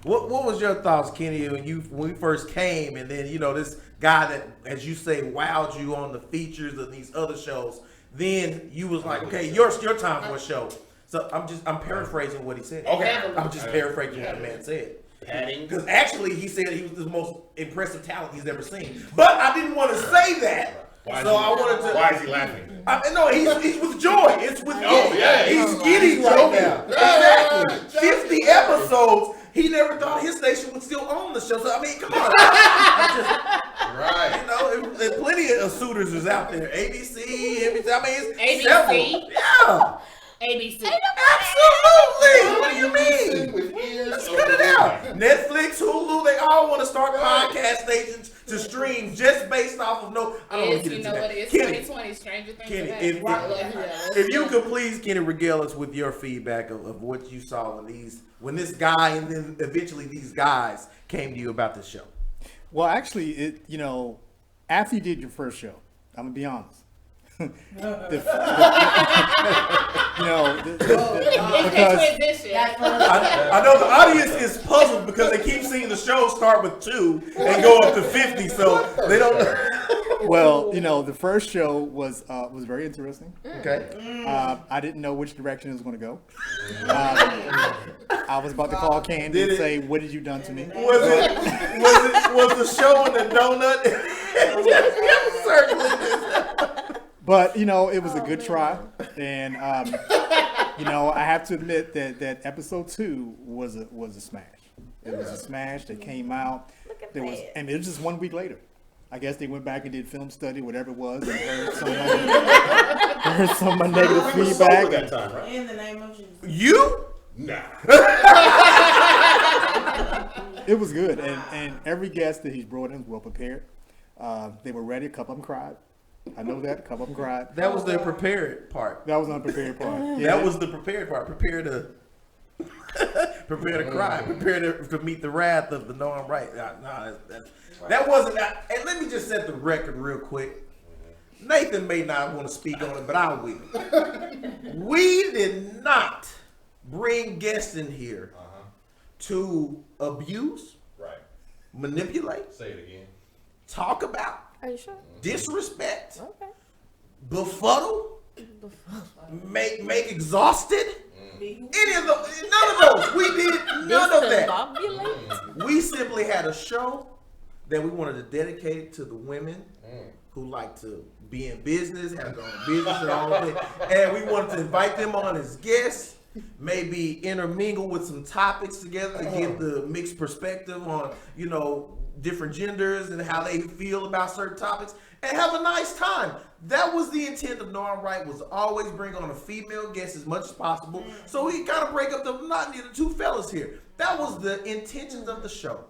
What was your thoughts, Kenny, when we first came, and then this guy that, as you say, wowed you on the features of these other shows. Then you was like, okay, your time for a show. So I'm paraphrasing what he said. Okay. I'm just paraphrasing what the man said. padding. Because actually, he said he was the most impressive talent he's ever seen. But I didn't want to say that. Why is he laughing? No, he's with joy. It's with giddy. Yeah, He's giddy right now. Exactly. 50 episodes. He never thought his station would still own the show. So I mean, come on. Right. There's plenty of suitors is out there. ABC, NBC. I mean, it's ABC. several. Yeah. ABC. Absolutely. What do you mean? With ears. Let's cut it out. Netflix, Hulu, they all want to start podcast stations to stream just based off of I don't want to get into that. What it is, Kenny, 2020, Stranger Things. Kenny, have if you could please, Kenny, regale us with your feedback of what you saw when this guy and then eventually these guys came to you about this show. Well, actually, after you did your first show, I'm gonna be honest. Because I know the audience is puzzled because they keep seeing the show start with 2 and go up to 50, so they don't know. Well, the first show was very interesting. Okay. I didn't know which direction it was going to go. I was about to call Candy and say, "What did you done to me?" Was the show in the donut? But it was a good try, and I have to admit that episode 2 was a smash. It was a smash that came out. And it was just 1 week later. I guess they went back and did film study, whatever it was, and heard some of my negative feedback. That time, right? In the name of Jesus. You? Nah. It was good, and every guest that he's brought in was well prepared. They were ready. A couple of them cried. I know that. A couple of them cried. That was the prepared part. That was the unprepared part. Yeah. That was the prepared part. Prepare to cry. Prepare to meet the wrath of the no, I'm right. That wasn't. And let me just set the record real quick. Nathan may not want to speak on it, but I will. We did not bring guests in here to abuse, Right. manipulate, Say it again. talk about, Are you sure? disrespect, Okay. befuddle, make exhausted. Any of those, none of those. We did none of that. Discombobulate? We simply had a show that we wanted to dedicate to the women who like to be in business, have their own business, their own thing, and we wanted to invite them on as guests. Maybe intermingle with some topics together to get the mixed perspective on, different genders and how they feel about certain topics, and have a nice time. That was the intent of No I'm Right, was to always bring on a female guest as much as possible, so we kind of break up the monotony of the two fellas here. That was the intentions of the show.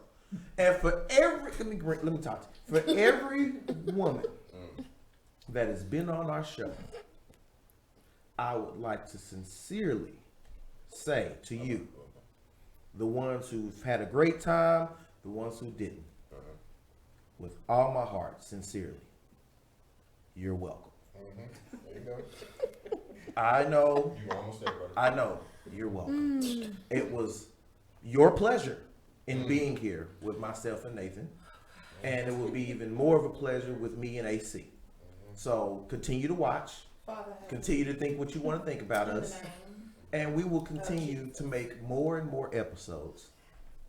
And for every, let me talk to you. For every woman that has been on our show, I would like to sincerely say to you, the ones who've had a great time, the ones who didn't, with all my heart, sincerely, you're welcome. There you go. I know, You almost there, brother. I know, you're welcome. It was your pleasure in being here with myself and Nathan, and it will be even more of a pleasure with me and AC. So continue to watch, continue to think what you want to think about us, and we will continue to make more and more episodes,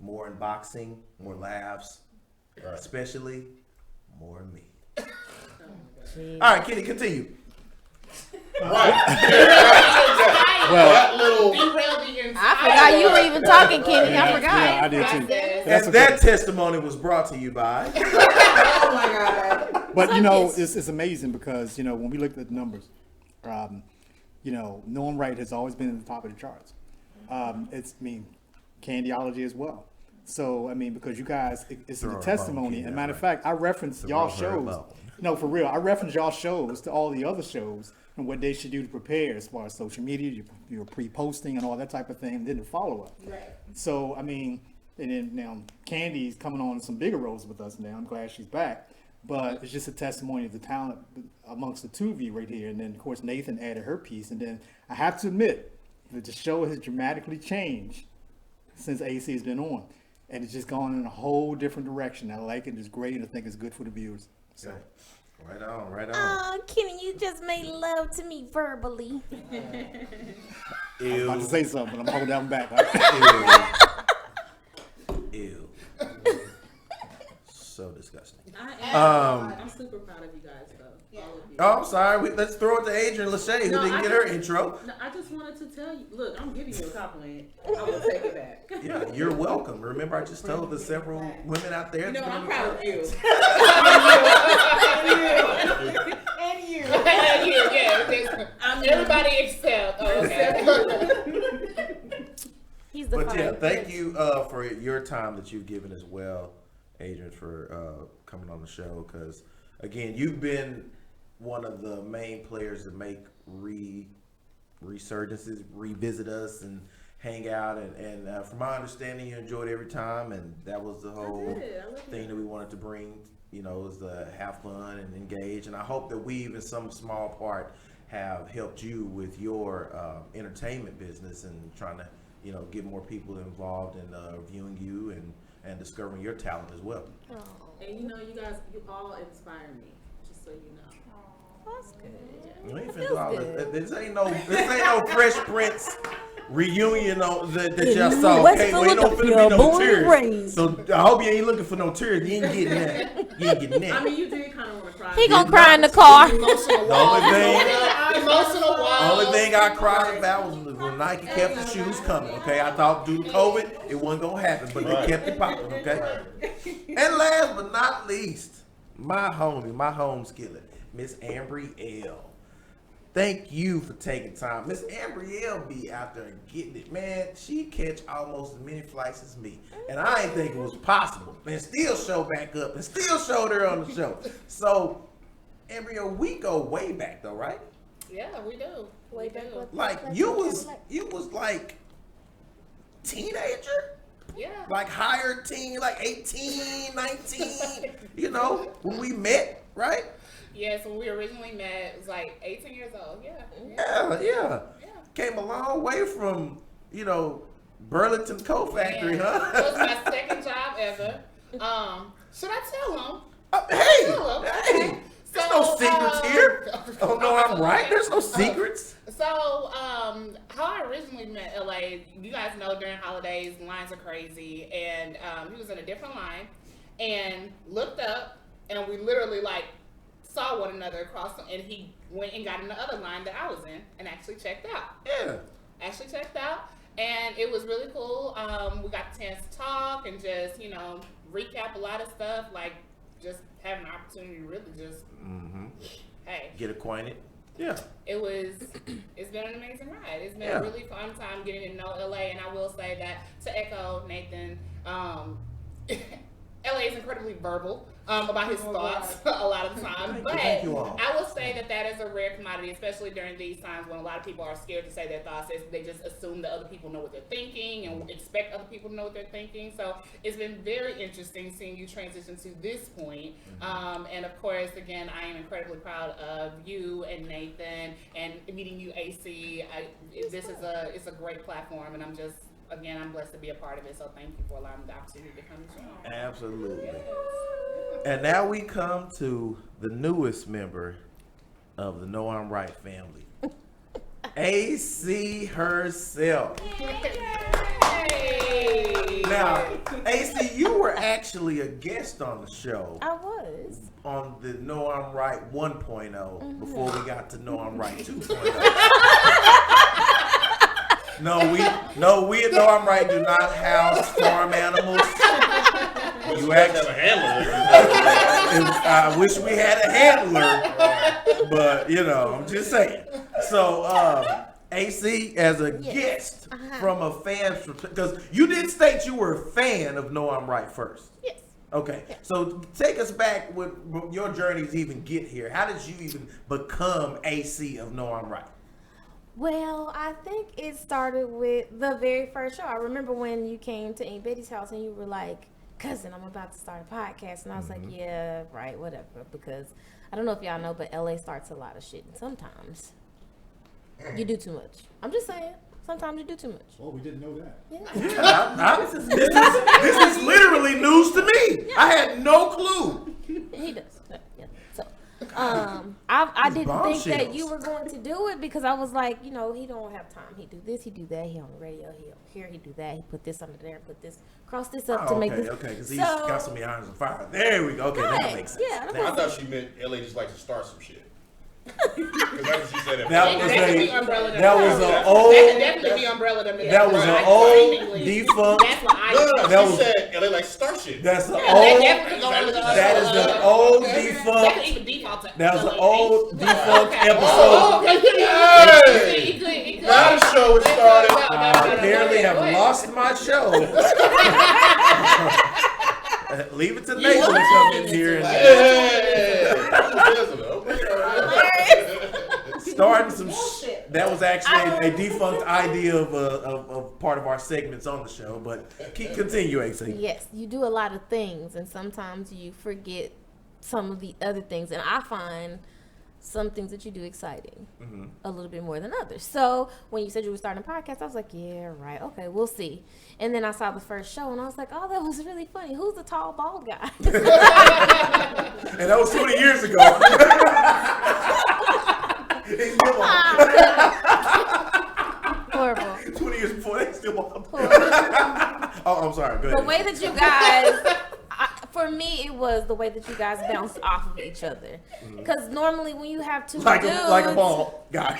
more unboxing, more laughs, Right. especially more me. All right, Kenny, continue. Right. Well, That little. Derail the entire. I forgot you were even talking, Kenny. I forgot. Yeah, I did too. And that testimony was brought to you by. Oh my God. But you know, Focus. it's amazing because, you know, when we looked at the numbers, you know, Knowing Right has always been at the top of the charts. Candyology as well. So, I mean, because you guys, it's a testimony. And matter of fact, I reference y'all shows. No, for real. I reference y'all shows to all the other shows and what they should do to prepare as far as social media, your pre-posting and all that type of thing, and then the follow-up. Right. So, I mean, and then now Candy's coming on some bigger roles with us now. I'm glad she's back. But it's just a testimony of the talent amongst the two of you right here. And then, of course, Nathan added her piece. And then I have to admit that the show has dramatically changed since AC has been on. And it's just gone in a whole different direction. I like it. It's great. And I think it's good for the viewers. So. Right on, right on. Oh, Kenny, you just made love to me verbally. I was about to say something, but I'm holding that back. Ew. So disgusting. I'm super proud of you guys, though. All of you. Oh, I'm sorry. Let's throw it to Adrian Lachey, who didn't get her intro. No, I just wanted to tell you. Look, I'm giving you a compliment. I will take it back. Yeah, you're welcome. Remember, I just told the several women out there. You know, that's I'm been on proud the of show. you. And you. Everybody except. Oh, okay. He's the But yeah, fine thank prince. you for your time that you've given as well, Adrian, for coming on the show. Because again, you've been one of the main players to make resurgences, revisit us, and hang out. And from my understanding, you enjoyed every time, and that was the whole thing that we wanted to bring. You know, was to have fun and engage. And I hope that we, in some small part, have helped you with your entertainment business and trying to, you know, get more people involved in viewing you and discovering your talent as well. Oh, And you know, you guys, you all inspire me. Just so you know. that's good. We ain't finna Feels do all good. this. This ain't no Fresh Prince reunion that y'all saw. West Okay, well, ain't no Philadelphia, finna be no born and tears. raised. So I hope you ain't looking for no tears. You ain't getting that. You ain't getting I that. mean, you did kind of want to cry. He gonna cry in the car. Emotional The only wall. thing- Emotional wall. Only thing I cried about was when Nike kept the shoes coming. Okay, I thought due to COVID it wasn't gonna happen, but they kept it popping. Okay. And last but not least, my homie, my home skillet, Miss Ambry L. Thank you for taking time. Miss Ambry L be out there getting it, man. She catch almost as many flights as me, and I didn't think it was possible. And still show back up, and still showed her on the show. So, Ambry L, we go way back though, right? Yeah, we do. Way back with Like you was like teenager, Yeah. like higher teen, like 18, 19. You know, when we met, right? Yes, when we originally met, it was like 18 years old. Yeah. Yeah. Came a long way from, you know, Burlington Coat Factory, That huh? was my second job ever. Should I tell them? Hey, Okay. there's no secrets here. Oh no, I'm right. There's no secrets. So, how I originally met LA, you guys know during holidays, lines are crazy, and he was in a different line, and looked up, and we literally like saw one another across, and he went and got in the other line that I was in, and actually checked out. Yeah. And it was really cool. We got the chance to talk and just, you know, recap a lot of stuff, like just having an opportunity to really just, hey. Get acquainted. Yeah. It's been an amazing ride. It's been a really fun time getting to know LA, and I will say that to echo Nathan, LA is incredibly verbal about his thoughts a lot of the time. But Thank you all. I will say that is a rare commodity, especially during these times when a lot of people are scared to say their thoughts. They just assume that other people know what they're thinking and expect other people to know what they're thinking. So it's been very interesting seeing you transition to this point. And of course, again, I am incredibly proud of you and Nathan and meeting you, AC. It's a great platform, and I'm blessed to be a part of it. So thank you for allowing me the opportunity to come and join. Absolutely. And now we come to the newest member of the Know I'm Right family. AC herself. Hey. Now, AC, you were actually a guest on the show I was. on the Know I'm Right 1.0 before we got to Know I'm Right 2.0. We at Know I'm Right do not house farm animals. You actually have a handler. I wish we had a handler, but I'm just saying. So, AC, as a guest from a fan, because you did state you were a fan of Know I'm Right first. Yes. Okay, so take us back with your journey to even get here. How did you even become AC of Know I'm Right? Well, I think it started with the very first show. I remember when you came to Aunt Betty's house and you were like, cousin, I'm about to start a podcast. And I was like, yeah, right, whatever. Because I don't know if y'all know, but LA starts a lot of shit. And sometimes you do too much. I'm just saying. Sometimes you do too much. Oh, we didn't know that. Yeah. This is literally news to me. I had no clue. He does. Yeah. So, I didn't think that you were going to do it because I was like, he don't have time. He do this, he do that. He on the radio, he on here, he do that. He put this under there, put this, cross this up to make this. Okay, because he's got some irons and fire. There we go. Okay, that makes sense. Yeah, I thought she meant LA just likes to start some shit. Because that's what she said. That was an old. That could definitely be umbrella to me. That was an old defunct. That's what I. That she was said LA likes to start shit. That's an That old. definitely go under the That is an old That defunct. could even default to. That was an old defunct Okay. episode. He could. Now the show is started. I apparently have lost my show. Leave it to Nathan to come in here and starting some shit. That was actually a defunct idea of part of our segments on the show, but continue, AC. Yes, you do a lot of things, and sometimes you forget some of the other things, and I find some things that you do exciting a little bit more than others. So when you said you were starting a podcast, I was like, yeah, right, okay, we'll see. And then I saw the first show, and I was like, oh, that was really funny. Who's the tall, bald guy? And that was 20 years ago. He's still Horrible. 20 years before, they still walk. Oh, I'm sorry. Go ahead. The way that you guys, for me, it was the way that you guys bounced off of each other. Because normally when you have two like dudes, a ball guy.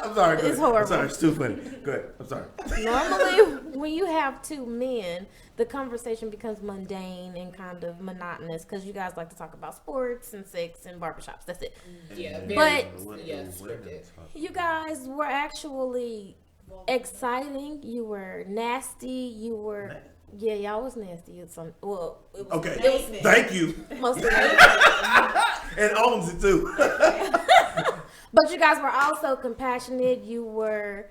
I'm sorry. It's horrible. I'm sorry. It's too funny. Go ahead. I'm sorry. Normally, when you have two men, the conversation becomes mundane and kind of monotonous because you guys like to talk about sports and sex and barbershops. That's it. Yeah, scripted. You guys were actually exciting. You were nasty. You were. Yeah, y'all was nasty. It was okay. Thank you. Most of it. And owns it too. But you guys were also compassionate. You were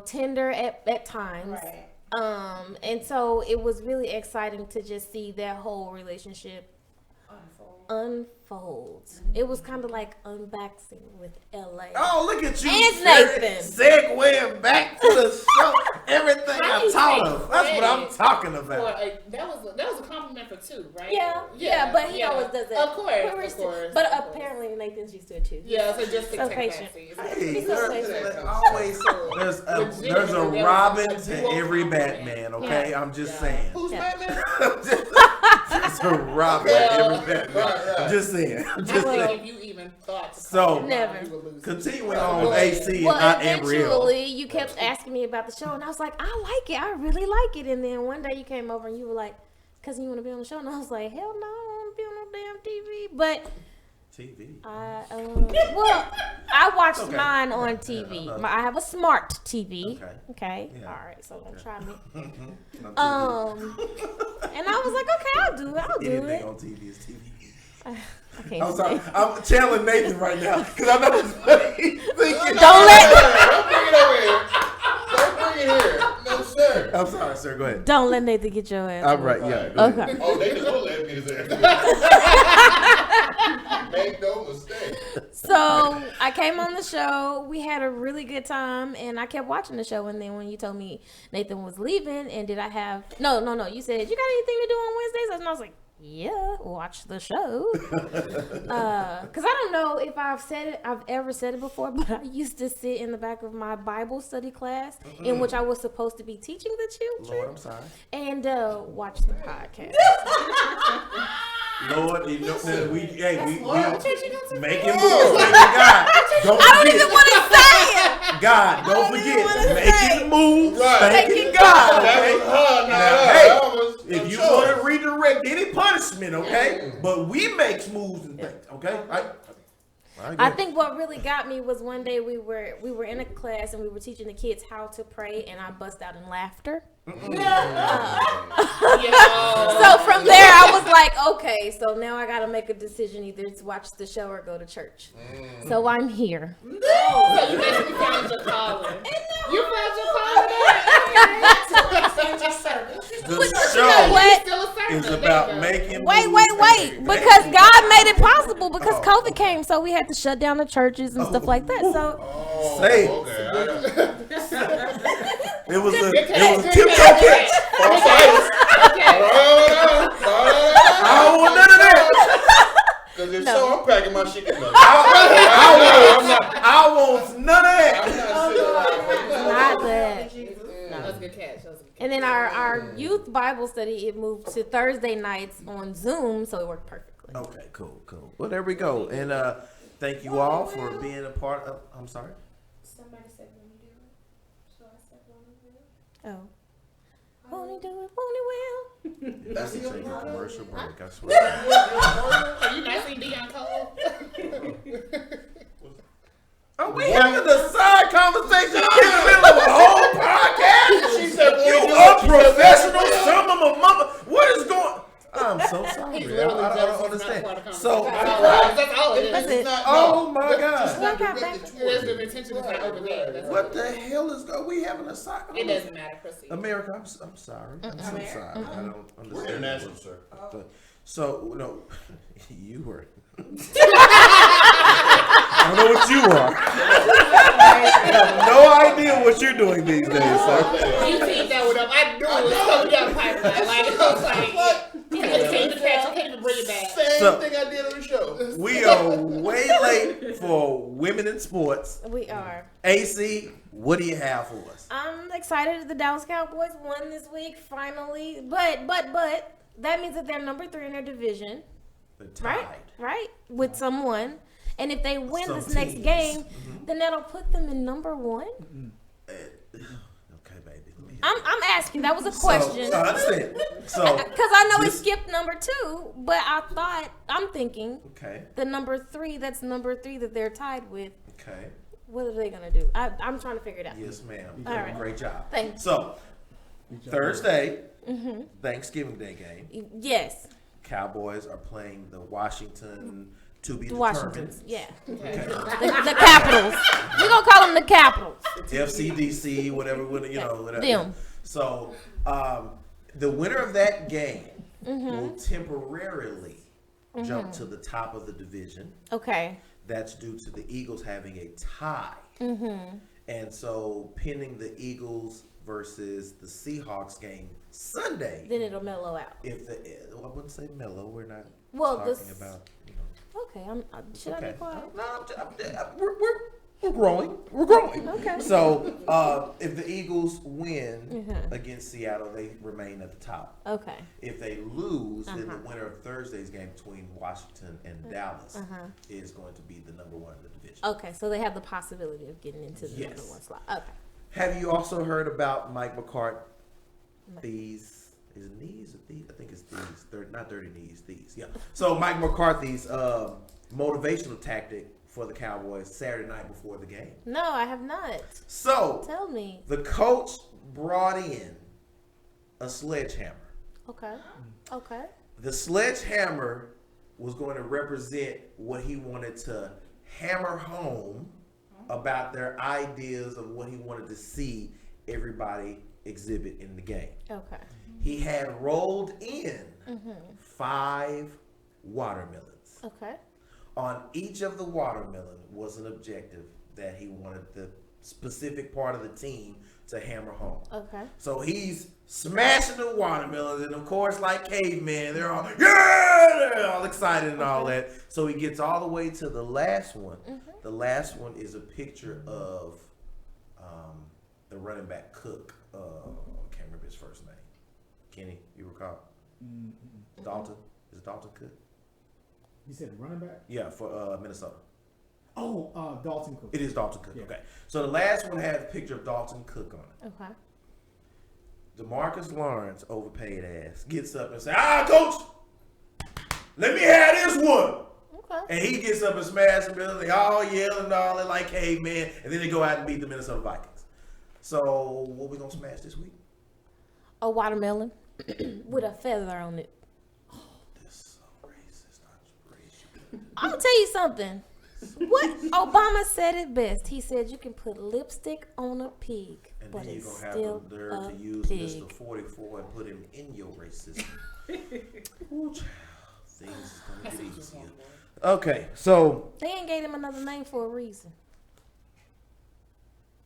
tender at times. Right. And so it was really exciting to just see that whole relationship unfold. It was kind of like unboxing with LA. Oh, look at you. And Nathan. Segueing back to the show. Everything I taught him. That's what I'm talking about. That was a compliment for two, right? Yeah, but he always does it. Of course. But apparently Nathan's used to it too. Yeah, so just so patient. Hey, there's a Robin to every Batman, okay? Yeah. I'm just saying. Who's Batman? There's a Robin to every Batman. I'm just saying. I think if you even thought to never. Continuing on with AC Well, and not Ambrielle. eventually you kept asking me about the show, and I was like, I like it. I really like it. And then one day you came over and you were like, "Cousin, you want to be on the show?" And I was like, "Hell no, I don't want to be on no damn TV." But TV. I watched mine on TV. I have a smart TV. Okay. Yeah. All right. So don't try me. And I was like, okay, I'll do it. Anything on TV is TV. I can't. I'm sorry. I'm channeling Nathan right now because I know it's funny. Don't let. Don't bring it over here. Don't bring it here. No, sir. I'm sorry, sir. Go ahead. Don't let Nathan get your ass. I'm right. Yeah. Okay. Oh, they just won't let me his ass. Make no mistake. So I came on the show. We had a really good time, and I kept watching the show. And then when you told me Nathan was leaving, and did I have no? You said you got anything to do on Wednesdays? And I was like, yeah, watch the show. Because I don't know if I've ever said it before, but I used to sit in the back of my Bible study class in which I was supposed to be teaching the children. Lord, I'm sorry. And watch the podcast. Lord, we making moves, making God. I don't even want to say it. God, don't forget, making moves, Right. thanking God. That Okay? was her, not Now, her. hey, That was if a you choice. want to redirect any punishment, okay? But we make moves and things, okay? I think what really got me was one day we were in a class and we were teaching the kids how to pray, and I bust out in laughter. So from there I was like, okay, so now I gotta make a decision, either to watch the show or go to church. So I'm here. So you basically found your calling. You found your calling. the You know what? Still a servant. is There you about go. making Wait, moves. because God made it possible because COVID came, so we had to shut down the churches and stuff like that. So Oh, Say. okay. It was a tiptoe catch. I don't want none of that. Because if so, I'm packing my shit. I want none of that. not that. That was a good catch. And then our youth Bible study, it moved to Thursday nights on Zoom, so it worked perfectly. Okay, cool. Well, there we go. And thank you all for being a part of. I'm sorry. Somebody said when you do it. So I said when you do it. Oh. Won't he do it? Won't he will? That's a commercial break, I swear. Have you not seen Deion Cole? Are we having a side conversation in the middle of a whole podcast? She said, You unprofessional son of a mama. What is going? I'm so sorry. He's I literally don't just not understand. part of the So, conversation. That's all it That's is. it. oh my God. Not got back. There's the intention is not over there. That's What all. the hell is going? We having a side? It doesn't matter. Proceed. America, I'm sorry. I'm so sorry. I don't understand. We're international, sir. So no, you were. I don't know what you are. I have no idea what you're doing these days, sir. You teed that one up. I knew it was coming down the pipeline. Like, it was like, you can't even catch, you can't even bring it back. Same So- thing I did on the show. We are way late for women in sports. We are. AC, what do you have for us? I'm excited the Dallas Cowboys won this week, finally. But that means that they're number 3 in their division. The Tide. Right? With someone. And if they win Some this next teams. game, then that'll put them in number 1. Okay, baby. I'm asking. That was a question. So, I understand. So, Because I know it this- skipped number 2, but I'm thinking okay, the number 3, that's number 3 that they're tied with. okay. What are they going to do? I'm trying to figure it out. Yes, ma'am. You All did a right. great job. Thank you. So, Thursday, Thanksgiving Day game. Yes. Cowboys are playing the Washington to be The determined. Washingtons. Yeah. Okay. The Capitals. We're going to call them the Capitals. FCDC, whatever, whatever. Them. So, the winner of that game will temporarily jump to the top of the division. Okay. That's due to the Eagles having a tie. And so, pending the Eagles versus the Seahawks game Sunday, Then it'll mellow out. if the I wouldn't say mellow, we're not Well, talking this- about. Okay. Should I Okay. be quiet? No, we're growing. We're growing. Okay. So, if the Eagles win Mhm. against Seattle, they remain at the top. Okay. If they lose, then the winner of Thursday's game between Washington and Dallas is going to be the number 1 in the division. Okay. So they have the possibility of getting into the Yes. number 1 slot. Okay. Have you also heard about Mike McCarthy's? Is it knees or thieves? I think it's thieves. Not dirty knees, thieves. Yeah. So Mike McCarthy's motivational tactic for the Cowboys Saturday night before the game. No, I have not. So Tell me. the coach brought in a sledgehammer. Okay. Okay. The sledgehammer was going to represent what he wanted to hammer home about their ideas of what he wanted to see everybody exhibit in the game. Okay. He had rolled in 5 watermelons. Okay. On each of the watermelon was an objective that he wanted the specific part of the team to hammer home. Okay. So he's smashing the watermelons, and of course, like cavemen, they're all excited and all that. So he gets all the way to the last one. The last one is a picture of the running back Cook. I can't remember his first name. Kenny, you recall? Dalton. Is it Dalton Cook? You said running back? Yeah, for Minnesota. Oh, Dalton Cook. It is Dalton Cook. Yeah. Okay. So the last one had a picture of Dalton Cook on it. Okay. DeMarcus Lawrence, overpaid ass, gets up and says, Coach, let me have this one. Okay. And he gets up and smashes them. They all yelling and all that like caveman. And then they go out and beat the Minnesota Vikings. So what we going to smash this week? A watermelon with a feather on it. This is so racist. Not racist. I'll tell you something. What Obama said it best. He said you can put lipstick on a pig, And but then you're it's going to have still the nerve a to use pig. Mr. 44 and put him in your racism. Ooh, child. Things is going to get easier. Okay, so They ain't gave him another name for a reason.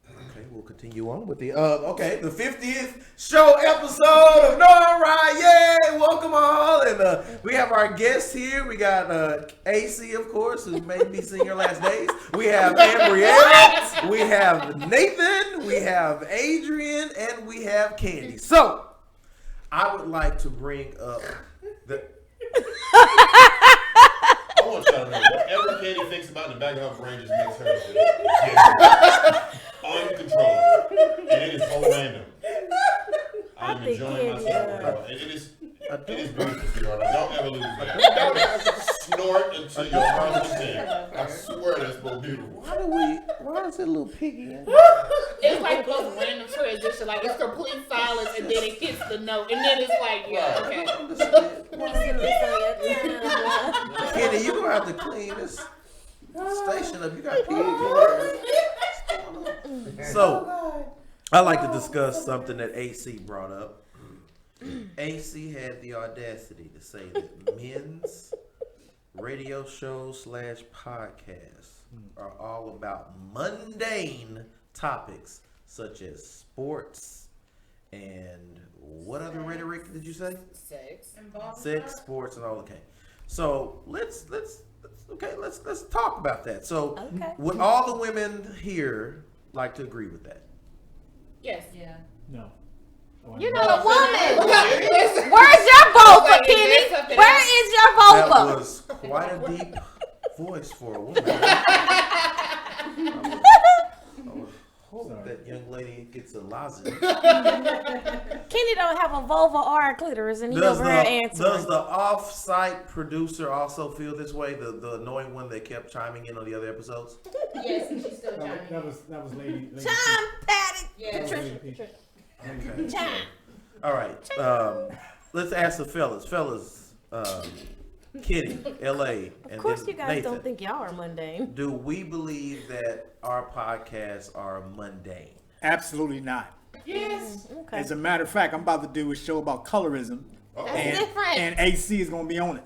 okay, we'll continue on with the the 50th show episode of Nora. Yay! Welcome all, and we have our guests here. We got AC, of course, who may be seeing your last days. We have Ambrielle, we have Nathan, we have Adrian, and we have Candy. So I would like to bring up the. I want y'all to know, whatever Katie thinks about in the back of her brain just makes her uncontrollable. And it is so random. I'm think enjoying Katie, myself. It is beautiful, sweetheart. Don't ever lose it. Don't snort until your heart is dead. I swear that's so beautiful. Why is it a little piggy in? It's like those random transition, like it's complete silence and then it hits the note and then it's like, yeah, okay. Kenny, you gonna have to clean this station up. You got pigs. So, I like to discuss something that AC brought up. AC had the audacity to say that men's radio shows / podcasts are all about mundane topics such as sports and what other rhetoric did you say? Sex, sports, and all. Okay, so let's talk about that. So, would all the women here like to agree with that? Yes. Yeah. No. You're not a woman. Where's your vote for, Kenny? Where is your vote That for? was quite a deep voice for a woman. I would hope that young lady gets a lozenge. Kenny don't have a vulva or a clitoris, and he over here answering. Does the off-site producer also feel this way? The annoying one that kept chiming in on the other episodes? Yes, and she's still trying. That was Lady. Chime, Patty. Yes. Patricia. Okay. Chime. All right. Let's ask the fellas. Kitty, L.A., and Of course, then you guys Nathan. don't think y'all are mundane. Do we believe that our podcasts are mundane? Absolutely not. Yes. Okay. As a matter of fact, I'm about to do a show about colorism, That's different. and AC is going to be on it.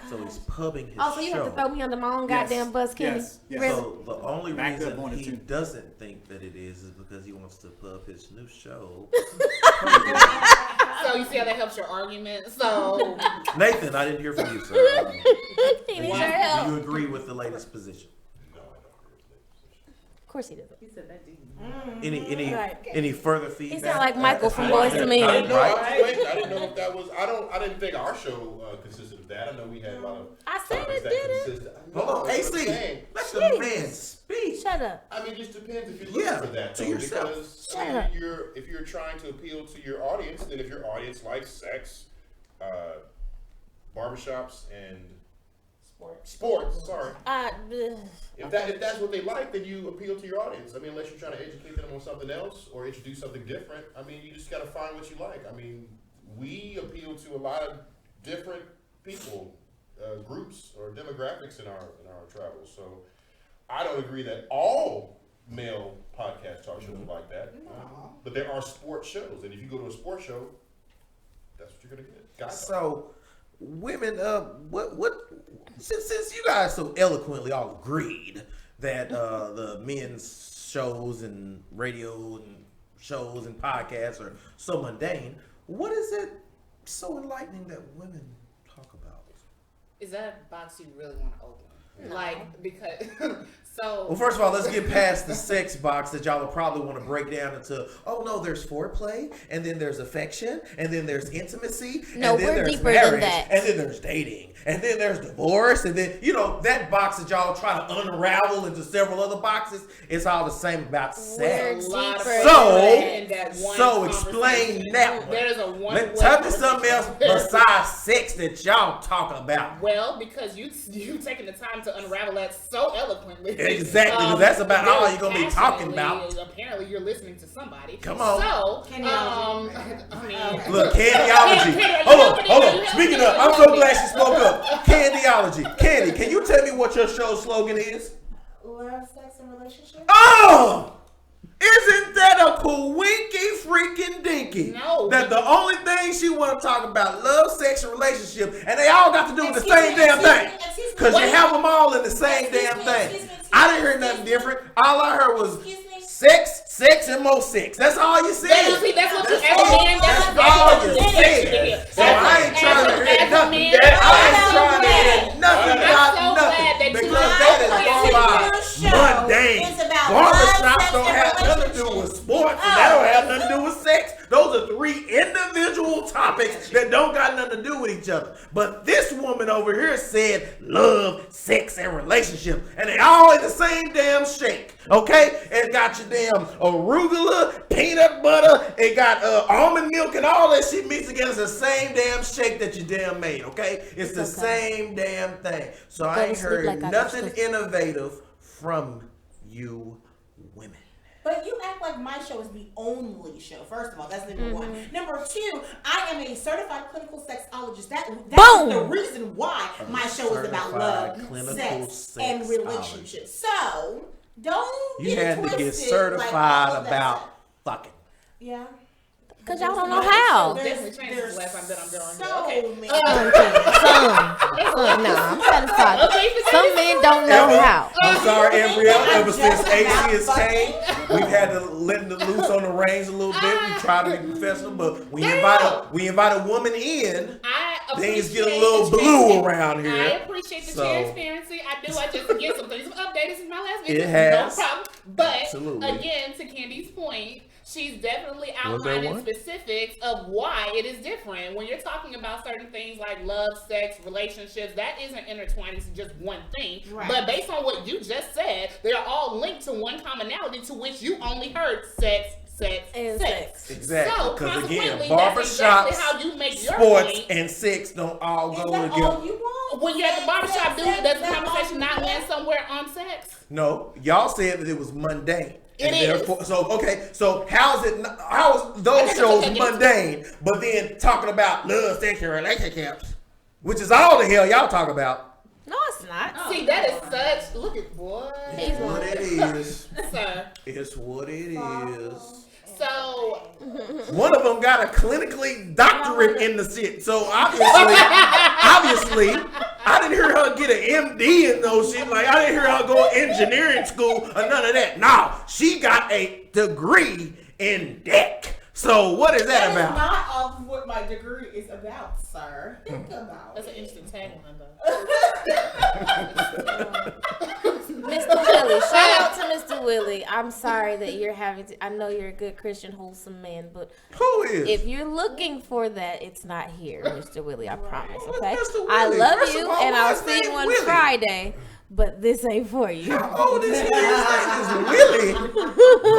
So he's pubbing his Oh, so you show. have to throw me under my own goddamn bus, Kenny? Yes. Really? So the only Back up reason on it, he too. doesn't think that it is because he wants to pub his new show. So you see how that helps your argument? So Nathan, I didn't hear from you, sir. He needs your help. Do you agree with the latest position? Of course he doesn't. He said that didn't. Right. Any further He feedback? sound like Michael from Boys to I Men. didn't know. I didn't know if that was. I didn't think our show consisted of that. I know we had a lot of. I said topics it that didn't. consisted- Hold on, No, that's what I'm AC. saying. Let the Jeez. man speak. Shut up. I mean, it just depends if you're Yeah, looking for that. to Though, yourself. Because Shut I mean, up. if you're trying to appeal to your audience, then if your audience likes sex, barbershops, and sports. Sorry. If that's what they like, then you appeal to your audience. I mean, unless you're trying to educate them on something else or introduce something different. I mean, you just got to find what you like. I mean, we appeal to a lot of different people, groups or demographics in our travels. So I don't agree that all male podcast talk shows are like that. But there are sports shows, and if you go to a sports show, that's what you're gonna get. Guys. So, women, since you guys so eloquently all agreed that the men's shows and radio and shows and podcasts are so mundane, what is it so enlightening that women talk about? Is that a box you really want to open? No. Like, because Well, first of all, let's get past the sex box that y'all will probably want to break down into, oh no, there's foreplay, and then there's affection, and then there's intimacy, No, and then we're there's deeper marriage, than that. and then there's dating, and then there's divorce, and then, that box that y'all try to unravel into several other boxes, it's all the same about sex. So explain that one. There's a one. Tell me something else besides sex that y'all talk about. Well, because you taking the time to unravel that so eloquently. Exactly, because that's about all you're gonna be talking about. Apparently, you're listening to somebody. Come on. So, look, Candyology. Hold on. Speaking of, I'm so glad she spoke up. Candyology. Candy, can you tell me what your show slogan is? Love, sex, and relationships. Oh! Isn't that a winky freaking dinky? No. That the only thing she want to talk about, love, sex, and relationship, and they all got to do with the same damn thing. Because you have them all in the same damn thing. I didn't hear nothing different. All I heard was sex, and more sex. That's all you said. That's what you said. That's all you said. So I ain't trying to hear nothing. I ain't trying to hear nothing about nothing. Because that is all about mundane. Barbershops don't have nothing to do with sports, and that don't have nothing to do with sex. Those are three individual topics that don't got nothing to do with each other. But this woman over here said love, sex, and relationship. And they all in the same damn shake. Okay? It got your damn arugula, peanut butter, it got almond milk and all that shit mixed together. It's the same damn shake that you damn made. Okay? It's the same damn thing. So I ain't heard nothing innovative from you women. But you act like my show is the only show. First of all, that's number one. Number two, I am a certified clinical sexologist. That's the reason why my show is about love, sex, and relationships. So don't you had to get certified about fucking. Yeah. Because y'all don't know how. There's No, I'm satisfied. Some men don't know how. I'm sorry, Ariel. Ever since ACS came, we've had to let it loose on the reins a little bit. We try to be professional, but we invite a woman in. Things get a little blue around here. I appreciate the transparency. I do. I just get some things updated since my last video. It has. No problem. But absolutely. Again, to Candy's point, she's definitely outlining specifics of why it is different. When you're talking about certain things like love, sex, relationships, that isn't intertwined into just one thing. Right. But based on what you just said, they are all linked to one commonality to which you only heard sex. Exactly. So, because again, barbershops, exactly sports, and sex don't all go together. When you're at the barbershop, does the conversation not land somewhere on sex? No, y'all said that it was mundane. It is. So how is those shows mundane, but then talking about love, sex, and relationships, which is all the hell y'all talk about. No, it's not. See, that is such. Look at boy. It's what it is. Sir. It's what it is. So one of them got a clinically doctorate in the shit. So obviously, I didn't hear her get an MD and no shit. Like I didn't hear her go engineering school or none of that. No, she got a degree in deck. So what is that about? That's not all of what my degree is about, sir. Think about. That's an interesting tagline, though. Mr. Willie, shout out to Mr. Willie. I'm sorry that you're having to, I know you're a good Christian, wholesome man, but who is? If you're looking for that, it's not here, Mr. Willie. I promise. Okay, Mr. I Willie? love First you, of all, and I'll his see name you on Willie. Friday. But this ain't for you. How old is he? His name is Willie.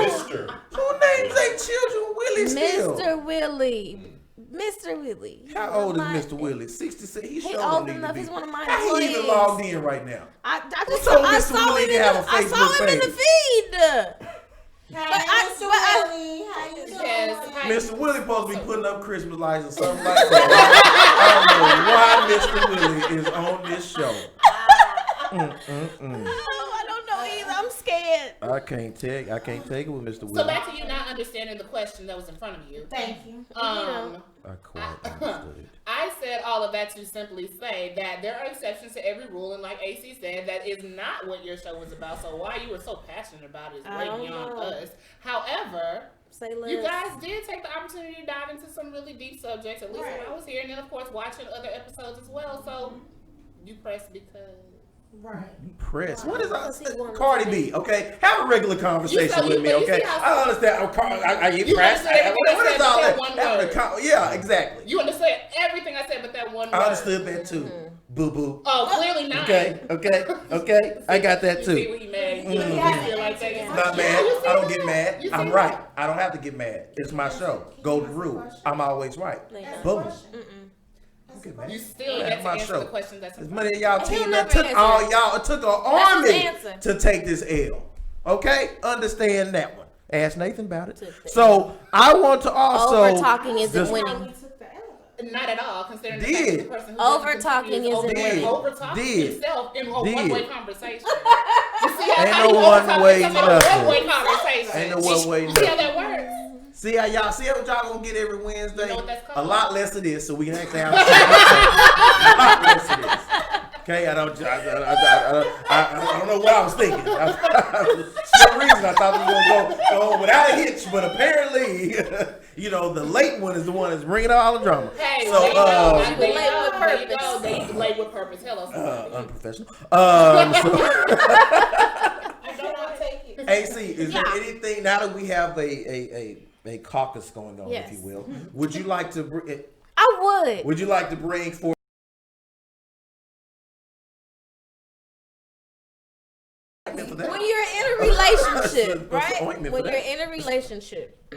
Mister. Who names their children Willie still? Mr. Willie. Mr. Willie. How old is Mr. Willie? 66. He's old enough. He's one of my How he even employees. logged in right now? I Who told Mr. saw Willie him to have a I Facebook saw him in the page? feed. Mr. Willie, how you doing? Yes. Mr. Willie supposed to be putting up Christmas lights or something like that. I don't know why Mr. Willie is on this show. I don't know either. I'm scared. it. I can't take it with Mr. So Williams. back to you not understanding the question that was in front of you. Thank you. I quite understood it. I said all of that to simply say that there are exceptions to every rule, and like AC said, that is not what your show was about. So why you were so passionate about it is I way don't beyond know. us. However, Say less. you guys did take the opportunity to dive into some really deep subjects, at least when I was here, and then of course watching other episodes as well. So you pressed because. Right. Press. What is Because he wanted Cardi to B? Okay, have a regular conversation with me. you Okay, see how- I understand. I get You pressed. understand What is everything I all said that? but that one word. Yeah, exactly. You understand everything I said but that one word. I understood that too. Boo boo. Oh, clearly not. Okay. I got that You see too. what he made. Mm. You feel like that. Yeah. Not You mad. see I don't that? get mad. You see I'm that? right. I don't have to get mad. It's my show. Golden rule. I'm always right. Like, Boom. That's Okay, the man. You still That's get to my answer show. the questions that's in As front many of of you. y'all He'll team never that took answer all it. y'all, it took an That's his army answer. to take this L. Okay? Understand that one. Ask Nathan about it. Took the So I want to also Over talking isn't just- winning. We took the elevator. Not at all, considering the Did. fact that the person who Over doesn't talking continue isn't winning. over talking Did. himself in a Did. one-way conversation. You see how Ain't how no you one over-talking way somebody in a nothing. one-way conversation. Ain't no one way You see how nothing. that works? See how y'all see what y'all gonna get every Wednesday? You know what that's A called? lot less of this, so we can actually have a lot less of this. Okay, I don't know what I was thinking. For some reason, I thought we were gonna go without a hitch, but apparently, the late one is the one that's bringing all the drama. Hey, So, there you go. You There you late go. with There you purpose. go. They late with purpose. Hello, somebody. Unprofessional. I do not take it. AC, is there Yeah. anything now that we have a caucus going on, Yes. if you will? Would you like to bring? I would. Would you like to bring forth? When you're in a relationship, What's the right? ointment When for you're that? in a relationship,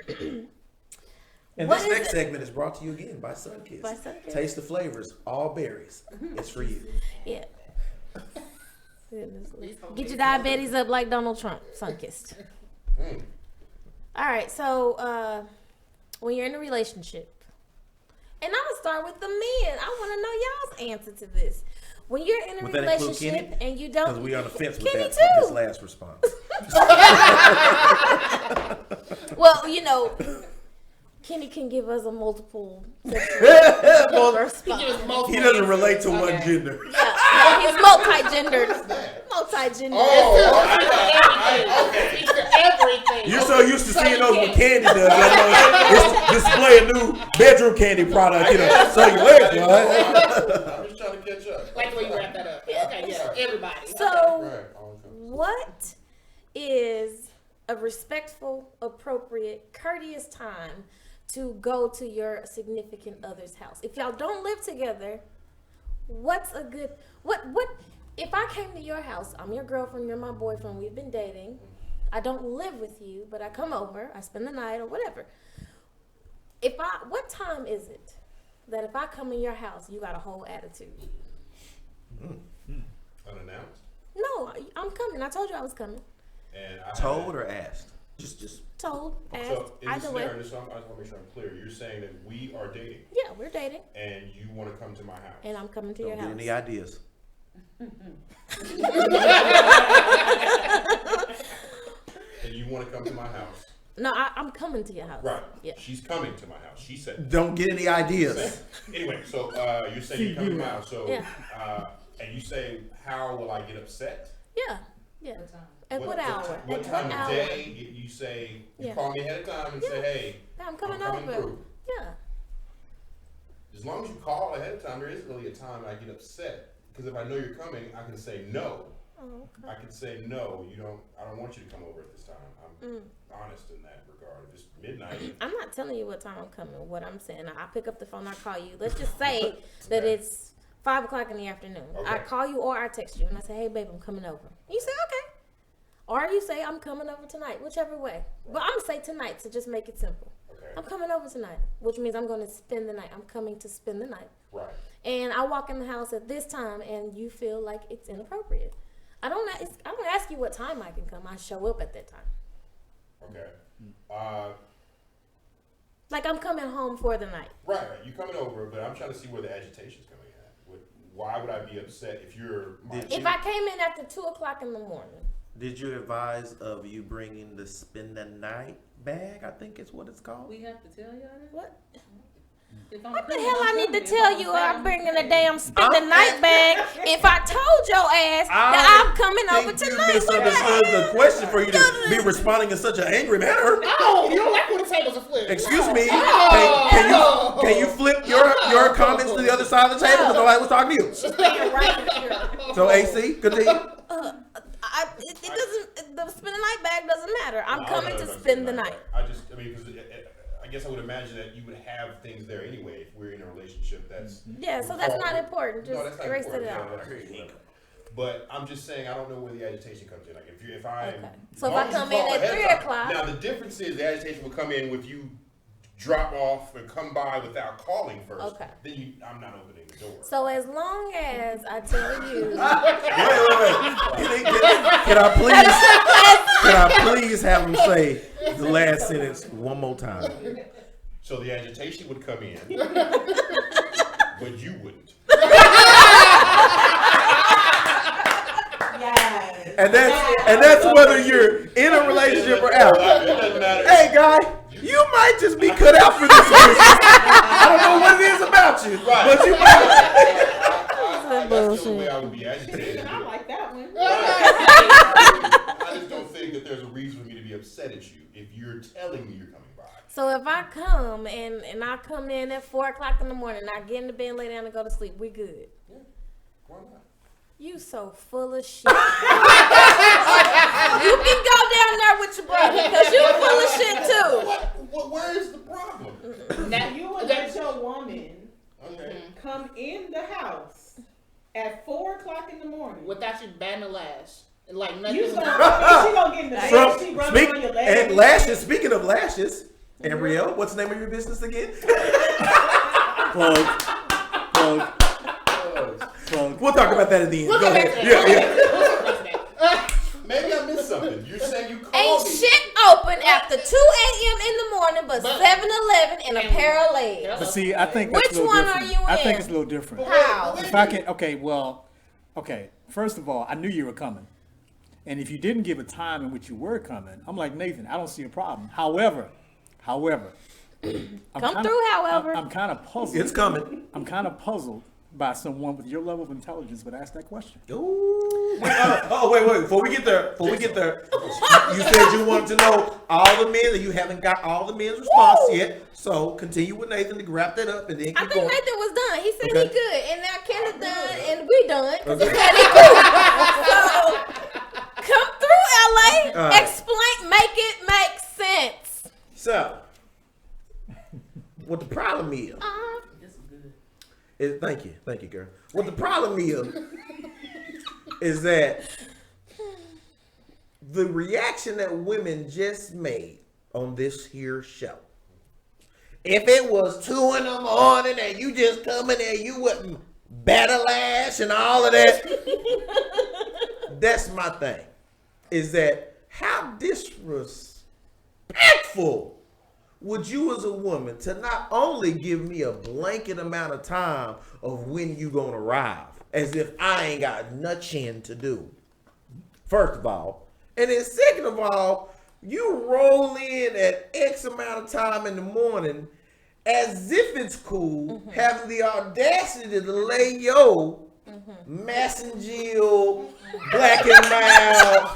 And What this is next it? segment is brought to you again by Sunkist. By Sunkist. Taste the flavors, all berries. It's for you. yeah. Get your diabetes up like Donald Trump, Sunkist. All right, so when you're in a relationship, and I'm gonna start with the men. I want to know y'all's answer to this. When you're in a Would that include relationship Kenny? and you don't, Because we on the fence with Kenny that too. this last response. Well, Kenny can give us a multiple sexual response. He doesn't relate to one gender. Yeah, he's multi-gendered. Multi-gendered. Everything. Speak to everything. You're so used to seeing those what Candy does. It's display a new bedroom candy product. So you legs, right? I'm just trying to catch up. Like the way you wrap that up. Okay, yeah, everybody. So, Right. what is a respectful, appropriate, courteous time to go to your significant other's house? If y'all don't live together, what's a good what if I came to your house, I'm your girlfriend, you're my boyfriend, we've been dating, I don't live with you, but I come over, I spend the night or whatever. What time is it that if I come in your house, you got a whole attitude? Unannounced. No, I'm coming. I told you I was coming. And I Told or asked? Just. Told, asked, So in this either way. scenario, I just want to make sure I'm clear. You're saying that we are dating Yeah, we're dating, and you want to come to my house. and I'm coming to Don't your get house. any ideas. And you want to come to my house. No, I'm coming to your house. Right. Yeah. She's coming to my house. She said. Don't get any ideas. Anyway, so you're saying you're coming to my house. So, Yeah. and you say, how will I get upset? Yeah. Yeah. At what hour? What At time what of hour? day? You say, you Yeah. call me ahead of time and say, Yeah. hey, Yeah, I'm coming I'm coming over. through. Yeah. As long as you call ahead of time, there isn't really a time I get upset. Because if I know you're coming, I can say no. Oh, okay. I can say no. I don't want you to come over at this time. I'm honest in that regard. If it's midnight. I'm not telling you what time I'm coming. What I'm saying, I pick up the phone, I call you. Let's just say that it's 5:00 in the afternoon. I Okay. call you or I text you and I say, hey, babe, I'm coming over. You say, okay. Or you say, I'm coming over tonight, whichever way. But I'm going to say tonight to just make it simple. Okay. I'm coming over tonight, which means I'm going to spend the night. I'm coming to spend the night. Right. And I walk in the house at this time and you feel like it's inappropriate. I don't ask you what time I can come. I show up at that time. Okay. Like I'm coming home for the night. Right. You coming over, but I'm trying to see where the agitation's coming at. Why would I be upset if you're my If I came in after 2:00 in the morning Did you advise of you bringing the spend the night bag? I think it's what it's called. We have to tell y'all that? What? If I'm What the coming, hell I I'm need to coming. tell If you? I'm I'm bringing a damn spend the I'm night bag. If I told your ass that I'm coming over You tonight, what the misunderstood the hell? question for you to be responding in such an angry manner. Oh, you don't like when the tables are flipped. Excuse me. Oh. Can you flip your comments to the other side of the table because nobody was talking to you? Stand right here. So AC, continue. It doesn't. The spend the night bag doesn't matter. I'm No, coming I to don't know spend the about night. I mean, because I guess I would imagine that you would have things there anyway if we're in a relationship that's. Yeah, so that's not important. Just No, that's not erase it important. out. Yeah, that's whatever. But I'm just saying I don't know where the agitation comes in. Like if I Okay. So if I come in at 3 o'clock. Now the difference is the agitation will come in with you drop off and come by without calling first. Okay. Then I'm not opening the door. So as long as I tell you, Wait. Can I please have him say the last sentence one more time? So the agitation would come in, but you wouldn't. Yes. And that's whether you're in a relationship or out. It doesn't matter. Hey, guy, you might just be cut out for this business. I don't know what it is about you, Right. but you might. That's the only way I would be agitated. I like that one. I just don't think that there's a reason for me to be upset at you if you're telling me you're coming by. so if I come and I come in at 4 o'clock in the morning, I get in the bed, lay down, and go to sleep, we good. Why not? You so full of shit. You can go down there with your brother because you full of shit too. Where is the problem? Now you would let your woman Okay. come in the house at 4 o'clock in the morning. Without you batting a lash. Like nothing. You gonna, she gonna get in the bed, she rubbing on your legs. And lashes, speaking of lashes, Ariel, what's the name of your business again? Plug. We'll talk about that at the end. We'll Go come back ahead. to Yeah, that. yeah. Maybe I missed something. You're saying you called Ain't me. shit open after 2 a.m. in the morning but 7-Eleven and a pair of legs. But see, I think that's Which a little one different. are you I in? think it's a little different. How? If I can, okay. First of all, I knew you were coming, and if you didn't give a time in which you were coming, I'm like Nathan. I don't see a problem. However, Come through, however. I'm kind of puzzled. It's coming. I'm kind of puzzled by someone with your level of intelligence would ask that question. Ooh. Wait. Before we get there, you said you wanted to know all the men, and you haven't got all the men's response yet. So continue with Nathan to wrap that up, and then keep I think going. Nathan was done. He said Okay. he good, and now Kenneth done, and we done because Okay. he said he good. So come through, LA. All right. Explain, make it make sense. So, what the problem is? Thank you, girl. What the problem is that the reaction that women just made on this here show. If it was 2 in the morning and you just come in there, you wouldn't battle ash and all of that. That's my thing. Is that how disrespectful would you as a woman to not only give me a blanket amount of time of when you gonna arrive, as if I ain't got nothing to do, first of all, and then second of all, you roll in at X amount of time in the morning as if it's cool, having the audacity to lay your Massengill, Black and Mild,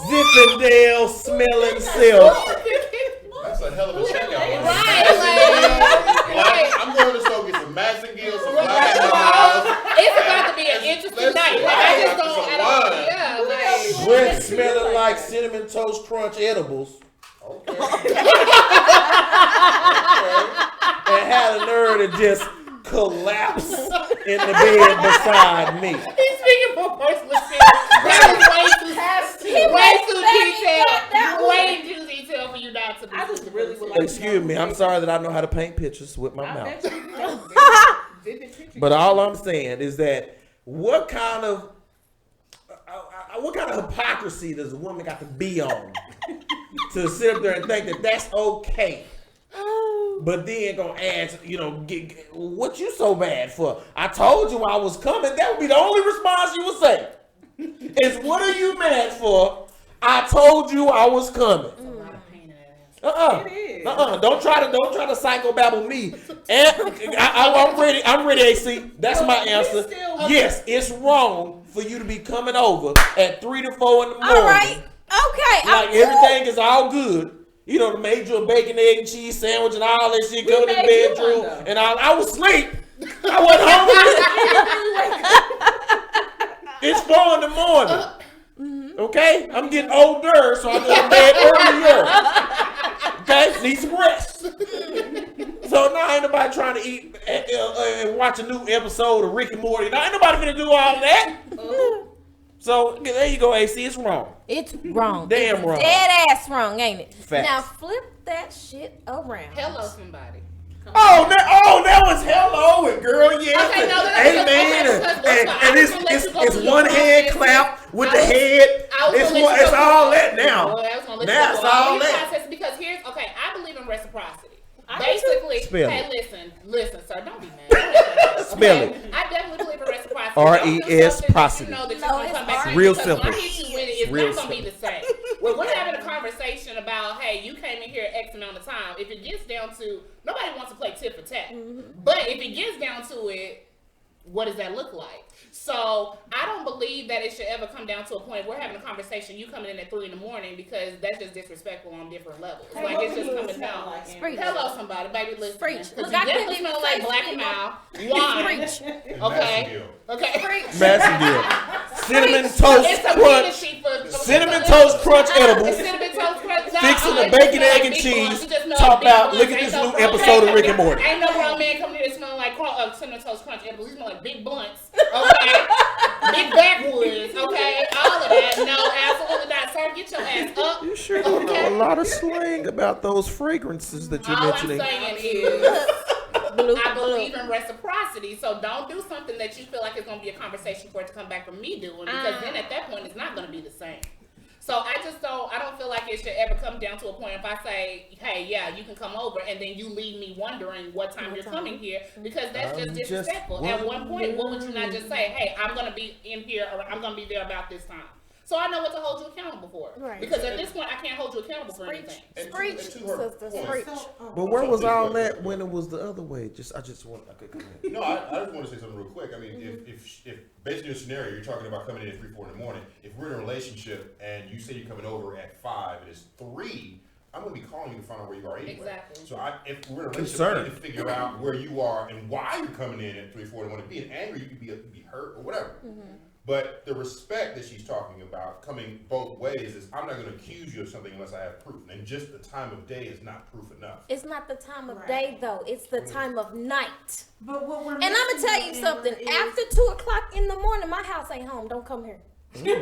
Zippendale smelling self. That's a hell of a checkout. Right. I'm going to go get some Massengill, some Black and Mild. It's about to be an interesting night. Like, I just don't. Yeah. Like, Breath smelling like Cinnamon Toast Crunch edibles. Okay. And had a nerve to just collapse in the bed beside me. he's speaking for personal experience. That is way too detailed for you not to be. I just really would like Excuse me, I'm sorry that I know how to paint pictures with my I mouth. bet you do. Vivid picture. But all I'm saying is that what kind of hypocrisy does a woman got to be on to sit up there and think that that's okay? But then gonna ask, what you so bad for? I told you I was coming. That would be the only response you would say. is what are you mad for? I told you I was coming. It is. Don't try to psychobabble me. And I'm ready. I'm ready, AC. That's my answer. Yes, it's wrong for you to be coming over at 3 to 4 in the morning. All right. Okay. Like everything is all good. You know, they made you a bacon, egg, and cheese sandwich and all that shit. Go to the bedroom. And I was asleep. I wasn't hungry. It's 4 in the morning. Okay? I'm getting older, so I'm going to bed earlier. Okay? Need some rest. So now ain't nobody trying to eat and watch a new episode of Rick and Morty. Now ain't nobody gonna do all that. So there you go, AC. It's wrong. It's wrong. Damn it's wrong. Dead ass wrong, ain't it? Facts. Now flip that shit around. Hello, somebody. That was hello and girl, yes. Okay, no, amen. And it's one hand clap with the head. It's all that now. Now it's all that. Because I believe in reciprocity. Basically, hey, listen, sir, don't be mad. Spell it. I definitely believe in reciprocity. R-E-S-procity. Real simple. It's not gonna be the same. When we're having a conversation about, hey, you came in here X amount of time. If it gets down to, nobody wants to play tit for tat. But if it gets down to it, what does that look like? So I don't believe that it should ever come down to a point we're having a conversation, you coming in at 3 a.m, because that's just disrespectul on different levels. Hey, like it's just coming down. Hello, somebody, baby, listen. Preach. Look, I definitely smell like black and mild wine. Preach. Okay. Massive deal. Cinnamon toast crunch. Cinnamon toast crunch edibles. Fixing the bacon, egg, and cheese. Talk about, look at this new episode of Rick and Morty. Ain't no grown man coming here smelling like cinnamon toast crunch edibles. He smell like big blunts. Okay. Big backwoods. Okay. All of that. No, absolutely not. Sir, get your ass up. You sure don't know a lot of slang about those fragrances that you're mentioning. All I'm saying is, I believe in reciprocity, so don't do something that you feel like it's going to be a conversation for it to come back from me doing, because then at that point it's not going to be the same. So I don't feel like it should ever come down to a point if I say, hey, yeah, you can come over, and then you leave me wondering what time you're coming here, because that's just disrespectful. At one point, what would you not just say, hey, I'm going to be in here, or I'm going to be there about this time? So I know what to hold you accountable for. Right. Because at this point, I can't hold you accountable for anything. Preach, sister, preach. But where was all that when it was the other way? I just want. Okay, go ahead. No, I just want to say something real quick. I mean, if based on your scenario, you're talking about coming in at 3, 4 in the morning. If we're in a relationship and you say you're coming over at 5 and it's 3, I'm going to be calling you to find out where you are anyway. Exactly. So if we're in a relationship, I need to figure out where you are and why you're coming in at 3, 4 in the morning. Being angry, you could be hurt or whatever. But the respect that she's talking about coming both ways is, I'm not going to accuse you of something unless I have proof. And just the time of day is not proof enough. It's not the time of day, though. It's the time of night. But what we're and I'm going to tell you something. After 2 o'clock in the morning, my house ain't home. Don't come here. That's all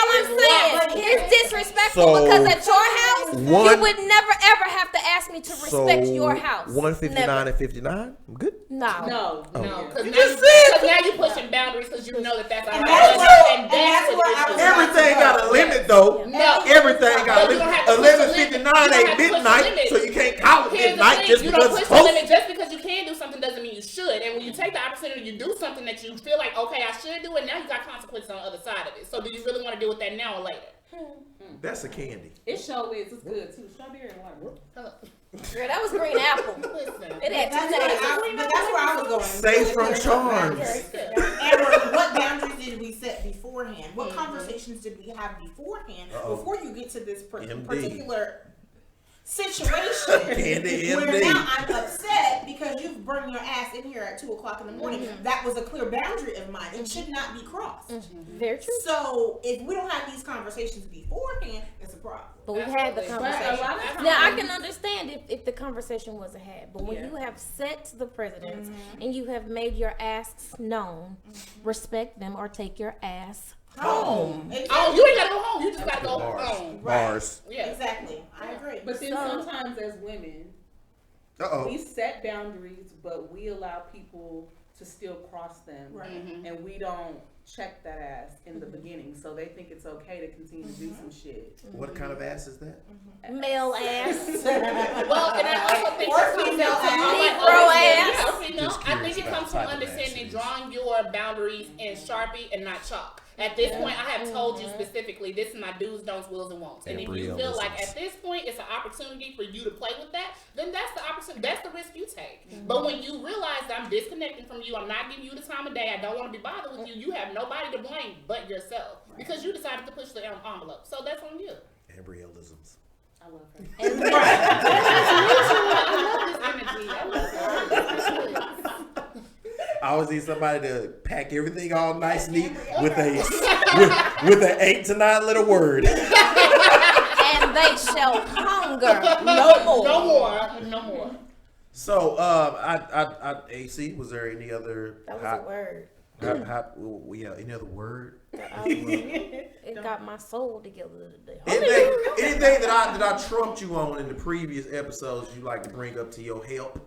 I'm saying. It's disrespectful because at your house, you would never ever have to ask me to respect your house. 159 and 59? I'm good? No. Because now you're pushing boundaries because you know that's all and right. That's what everything got a limit, though. No. Everything got a limit. 11:59 ain't midnight, so you can't call it midnight just because it's close. Just because you can do something doesn't mean you should. And when you take the opportunity to do something that you feel like, okay, I should do it, now you got consequences on the other side of it. So do you really want to deal with that now or later? That's a candy. It sure is. It's good too. Strawberry and water. Girl, that was green apple. It had that's where I was going. Safe from charms. Amber, what boundaries did we set beforehand? What conversations did we have beforehand before you get to this particular situation where now I'm upset because you've brought your ass in here at 2 o'clock in the morning? That was a clear boundary of mine. It should not be crossed. Very true. So if we don't have these conversations beforehand, it's a problem. But we've had the conversation. Now I can understand if the conversation wasn't had, but when you have set the precedents and you have made your asks known, respect them or take your ass home. Oh, you ain't gotta go home. You just gotta go home. Bars. Yeah, exactly. I agree. But then sometimes as women, we set boundaries, but we allow people to still cross them, and we don't check that ass in the beginning, so they think it's okay to continue to do some shit. What kind of ass is that? Male ass. Well, and I also think Or it comes female down to ass. Negro ass. Just I think curious it about comes the from type of ass understanding it is. drawing your boundaries in Sharpie and not chalk. At this point, I have told you specifically, this is my do's, don'ts, wills, and won'ts. And if you feel like at this point it's an opportunity for you to play with that, then that's the opportunity. That's the risk you take. But when you realize that I'm disconnecting from you, I'm not giving you the time of day, I don't want to be bothered with you, you have nobody to blame but yourself because you decided to push the envelope. So that's on you. Embryolisms. I love her. I love this energy. I love her. I always need somebody to pack everything all nice, neat with with an 8 to 9 letter word. And they shall hunger no more. No more. No more. So, AC, was there any other? That was a word. Any other word? It got my soul together today. Anything that I trumped you on in the previous episodes, you like to bring up to your help?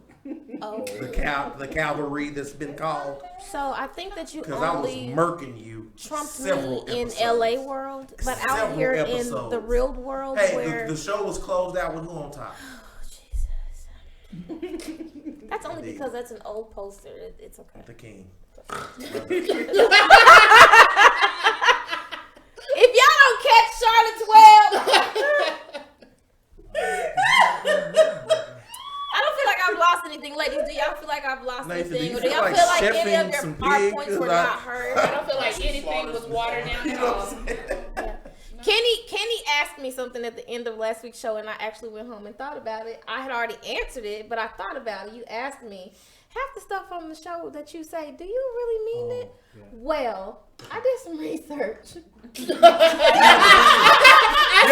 Oh. The cavalry that's been called. So I think that you Because I was only murking you trumped several me in episodes. LA world, but out Several here episodes. in the real world Hey, where the show was closed out with who on top? Jesus. That's only because that's an old poster. It's okay. The king. If y'all don't catch Charlotte's Web, I don't feel like I've lost anything, ladies. Do y'all feel like I've lost Nathan, anything? do Or you do y'all feel feel like like any of chefing your some hard pig? points were 'Cause not heard? I don't feel like anything was watered down You at know what all. I'm saying? Kenny asked me something at the end of last week's show, and I actually went home and thought about it. I had already answered it, but I thought about it. You asked me, half the stuff on the show that you say, do you really mean it? Yeah. Well, I did some research. You had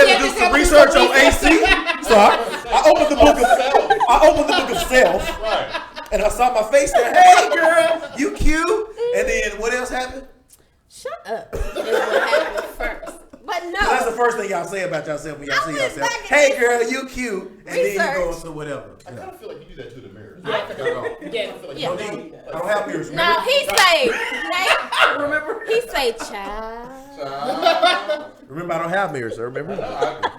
to do some research on AC. So I opened the book of self. Right. And I saw my face there. Hey, girl, you cute. And then what else happened? Shut up. Is what happened first. But no. That's the first thing y'all say about yourself when y'all see went yourself. back and Hey, did girl, you cute. And then you go research. into whatever. I kind of feel like you do that to the mirror. Yeah. I don't have mirrors. No, he say, Nate, remember? He say, child. Remember, I don't have mirrors, sir. Remember? I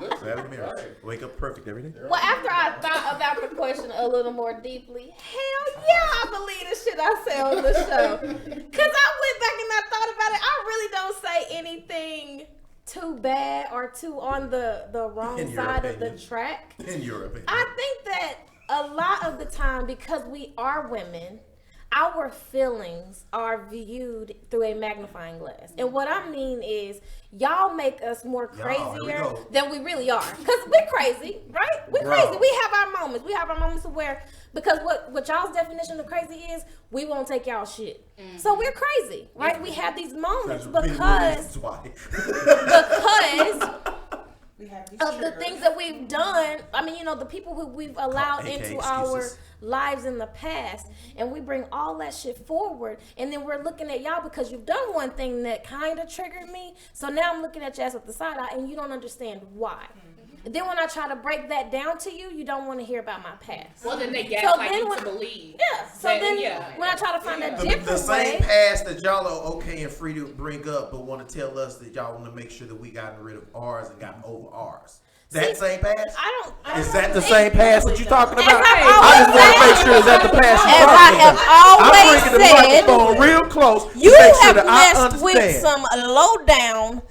Listen, have mirrors. Wake up perfect every day. Well, after I thought about the question a little more deeply, hell yeah, I believe the shit I say on the show. Because I went back and I thought about it. I really don't say anything too bad or too on the wrong In your side of the opinion. track. In your opinion. I think that a lot of the time, because we are women, our feelings are viewed through a magnifying glass. And what I mean is, y'all make us more Y'all, here we crazier go. than we really are. Because we're crazy, right? We're Bro. crazy. We have our moments. We have our moments where, because what y'all's definition of crazy is, we won't take y'all shit. So we're crazy, right? We have these moments because We have these of the triggers. things that we've done. I mean, the people who we've allowed AKA into excuses. our lives in the past, and we bring all that shit forward, and then we're looking at y'all because you've done one thing that kind of triggered me, so now I'm looking at you as with the side eye, and you don't understand why. And then when I try to break that down to you, you don't want to hear about my past. Well, then they So gaslight then you when- to believe. Yeah, so That- then yeah. when I try to find a The different same way, past that y'all are okay and free to bring up, but want to tell us that y'all want to make sure that we gotten rid of ours and gotten over ours. That same past? Is that the same past that you talking about? I just want to make sure that the past you as I talking have about. always I'm bringing the said, microphone real close to you make sure have that I messed with understand. some low down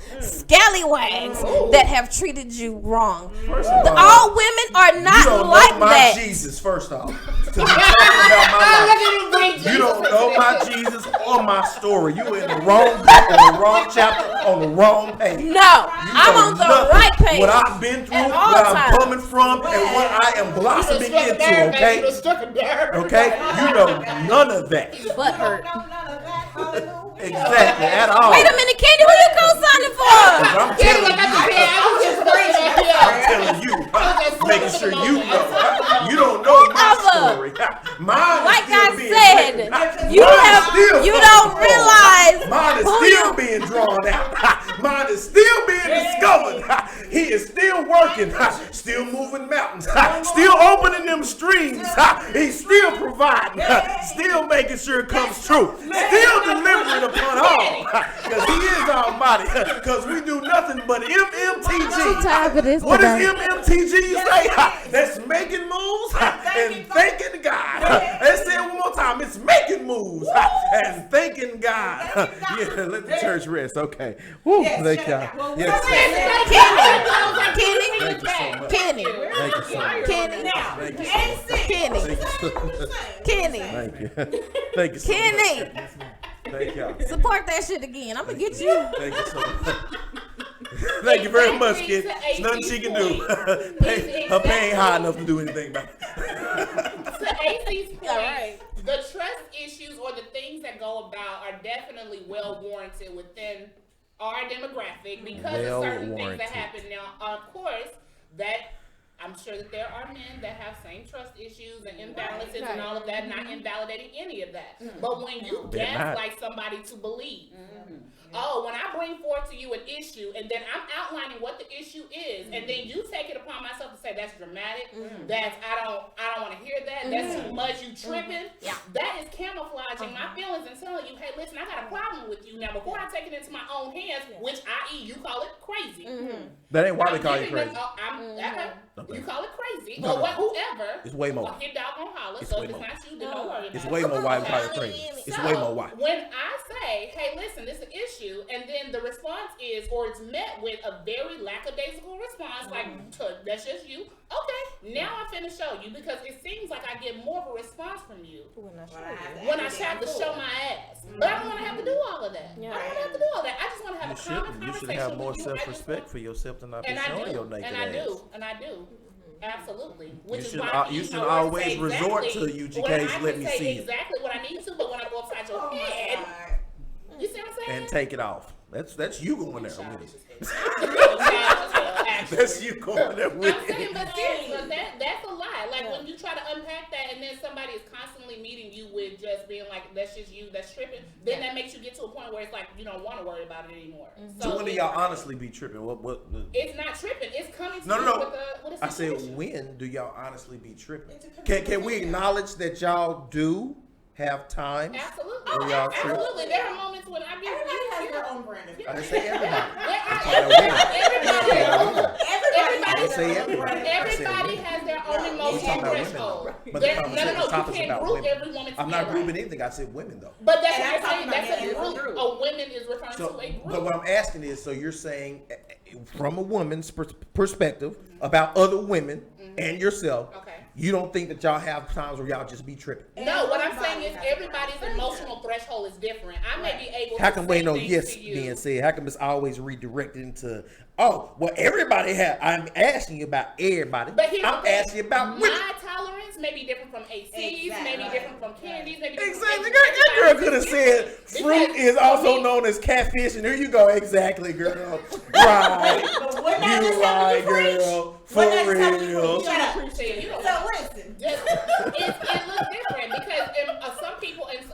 scallywags that have treated you wrong. First of All women are you not don't like know my that. Jesus, first off. To be talking about my life. You don't know my Jesus or my story. You in the wrong book, on the wrong chapter, on the wrong page. No, You I'm know on the nothing. right page. What I've been through, At all where I'm times. coming from, and what I am blossoming into, okay? Okay? You know none of that. Butt hurt. No, none of that. Hallelujah. Exactly, at all. Wait a minute, Candy, who you co-signing for? I'm telling you, making sure you know. You don't know my story. Mine is Like still I being said, written. you Mine is still you fucking don't forward. realize Mine is who still you- being drawn out. Mine is still being discovered. He is still working. still moving mountains, still opening them streams. He's still providing, still making sure it comes true, still delivering upon all, because he is almighty, because we do nothing but MMTG. What does MMTG say? That's making moves and thanking God. Let's say it one more time. It's making moves and thanking God. Yeah, let the church rest. Okay. Woo, thank y'all. Yes. Kenny. Thank you so much. Kenny. Now, Thank you Kenny. Thank you. Thank you so much. Kenny. Thank y'all. Support that shit again. I'm gonna get you. Thank you so much. Thank you very much, kid. There's nothing she can do. Her pain high enough to do anything about it. To AC's point, All right. the trust issues or the things that go about are definitely well warranted within our demographic because of certain things that happen. Now, of course, that I'm sure that there are men that have same trust issues and imbalances and all of that, not invalidating any of that. But when you gaslight somebody to believe, oh, when I bring forth to you an issue and then I'm outlining what the issue is, and then you take it upon myself to say that's dramatic, that's I don't want to hear that, that's too much, you tripping. That is camouflaging my feelings and telling you, hey, listen, I got a problem with you. Now before I take it into my own hands, which i.e. you call it crazy. That ain't why they call you crazy. You call it crazy, No, or no. whoever. It's way more. Hit dog on holler, It's so way if it's more. not you, then don't worry about it. It's way more why we call it crazy. It's way more why. When I say, hey, listen, this is an issue, and then the response is, or it's met with a very lackadaisical response, like, that's just you. Okay, now I'm finna show you, because it seems like I get more of a response from you when I have to show my ass. But I don't want to have to do all of that. I don't want to have to do all that. I just want to have a common You conversation should have more with you. self-respect for yourself than not be showing your naked ass. And I do. Absolutely. You should always resort to UGK's let me see it. Exactly what I need to, but when I go upside your head, you see what I'm saying? And take it off. That's you going there with it. Actually. That's you going there with I'm saying, it. but seriously, that's a lie. Like when you try to unpack that, and then somebody is constantly meeting you with just being like, "That's just you, that's tripping." Then that makes you get to a point where it's like you don't want to worry about it anymore. So when do y'all honestly be tripping? What? It's not tripping. It's coming to No. with a I said, situation. when do y'all honestly be tripping? Can we acknowledge that y'all do have times? Absolutely. where y'all trip? Absolutely. There are moments when I be Everybody has their own brand of I didn't say everybody. Everybody has their own emotional threshold. But the No, conversation you can't group every woman together. I'm not grouping anything. I said women though. But that's what I'm saying. That's a group. A women is referring to a group. But what I'm asking is, so you're saying from a woman's perspective about other women and yourself, you don't think that y'all have times where y'all just be tripping? No, what I'm saying is everybody's emotional threshold is different. I may be able to How come we say ain't no things yes to you. being said? How come it's always redirected into, oh, well, everybody have, I'm asking you about everybody. But here's I'm the thing. asking you about women. My tolerance may be different from AC's, maybe different from Candy's, maybe different Exactly. from That girl could have said fruit Because is also for me- known as catfish, and here you go. Exactly, girl. Right. But wouldn't that You just right, help you preach? girl. For Wouldn't that just help you real. preach? Shut up. You don't So listen. it looks different because some people and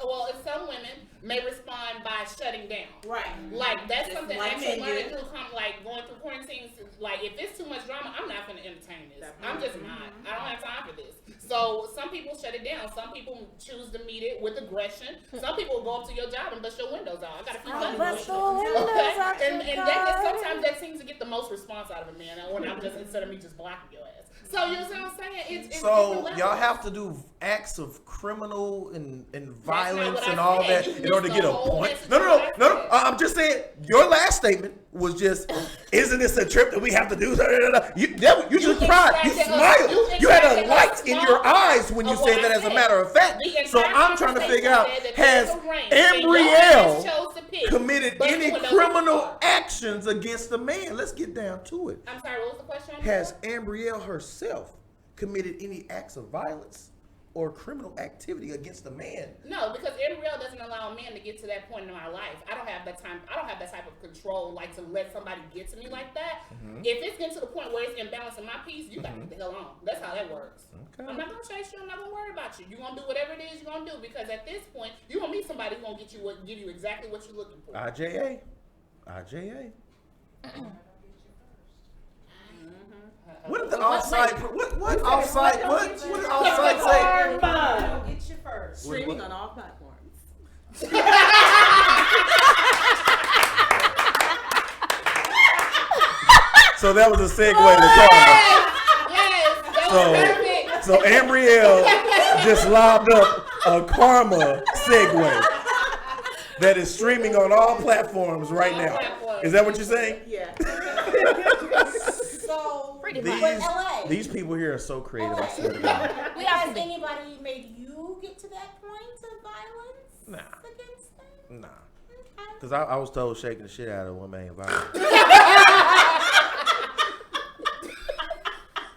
some women may respond by shutting down. Right. Like that's Just something like actually men learning do. through like going through quarantine. Like if it's too much drama, I'm not gonna entertain this. I'm just not. I don't have time for this. So some people shut it down. Some people choose to meet it with aggression. Some people go up to your job and bust your windows out. I got a few Bust the customers. windows out And your that car. sometimes that seems to get the most response out of a man when I'm just instead of me just blocking your ass. So you know what I'm saying? It's So different y'all levels. have to do acts of criminal and violence what I and all said. that You in order to missed get the a whole point. message No. of what I said. I'm just saying your last statement was just, isn't this a trip that we have to do? You just cried. You extracted smiled. You had a extracted light in your eyes when you of said what that I as a said. matter of fact. The So entire I'm trying to conversation figure out, said that has there's a range, and your ass Ambrielle chose to pick. committed But any you would know criminal who you are. actions against a man? Let's get down to it. I'm sorry, what was the question? Has Ambrielle herself committed any acts of violence or criminal activity against a man? No, because Ambrielle doesn't allow a man to get to that point in my life. I don't have that time. I don't have that type of control, like to let somebody get to me like that. If it's getting to the point where it's imbalancing my peace, you got to get the hell on. That's how that works. Okay. I'm not gonna chase you. I'm not gonna worry about you. You're gonna do whatever it is you're gonna do because at this point, you're gonna meet somebody who's gonna give you exactly what you're looking for. IJA. What if the off-site? What off-site? What did off-site say? Don't get you first. Streaming on all platforms. So that was a segue to Karma. Yes, that was perfect. So Ambrielle just lobbed up a Karma segue that is streaming on all platforms right now. Is that what you're saying? Yeah. So, Pretty but much. LA. These people here are so creative. I swear to God. Has anybody made you get to that point of violence against them? Nah. Because I was told shaking the shit out of one man violence.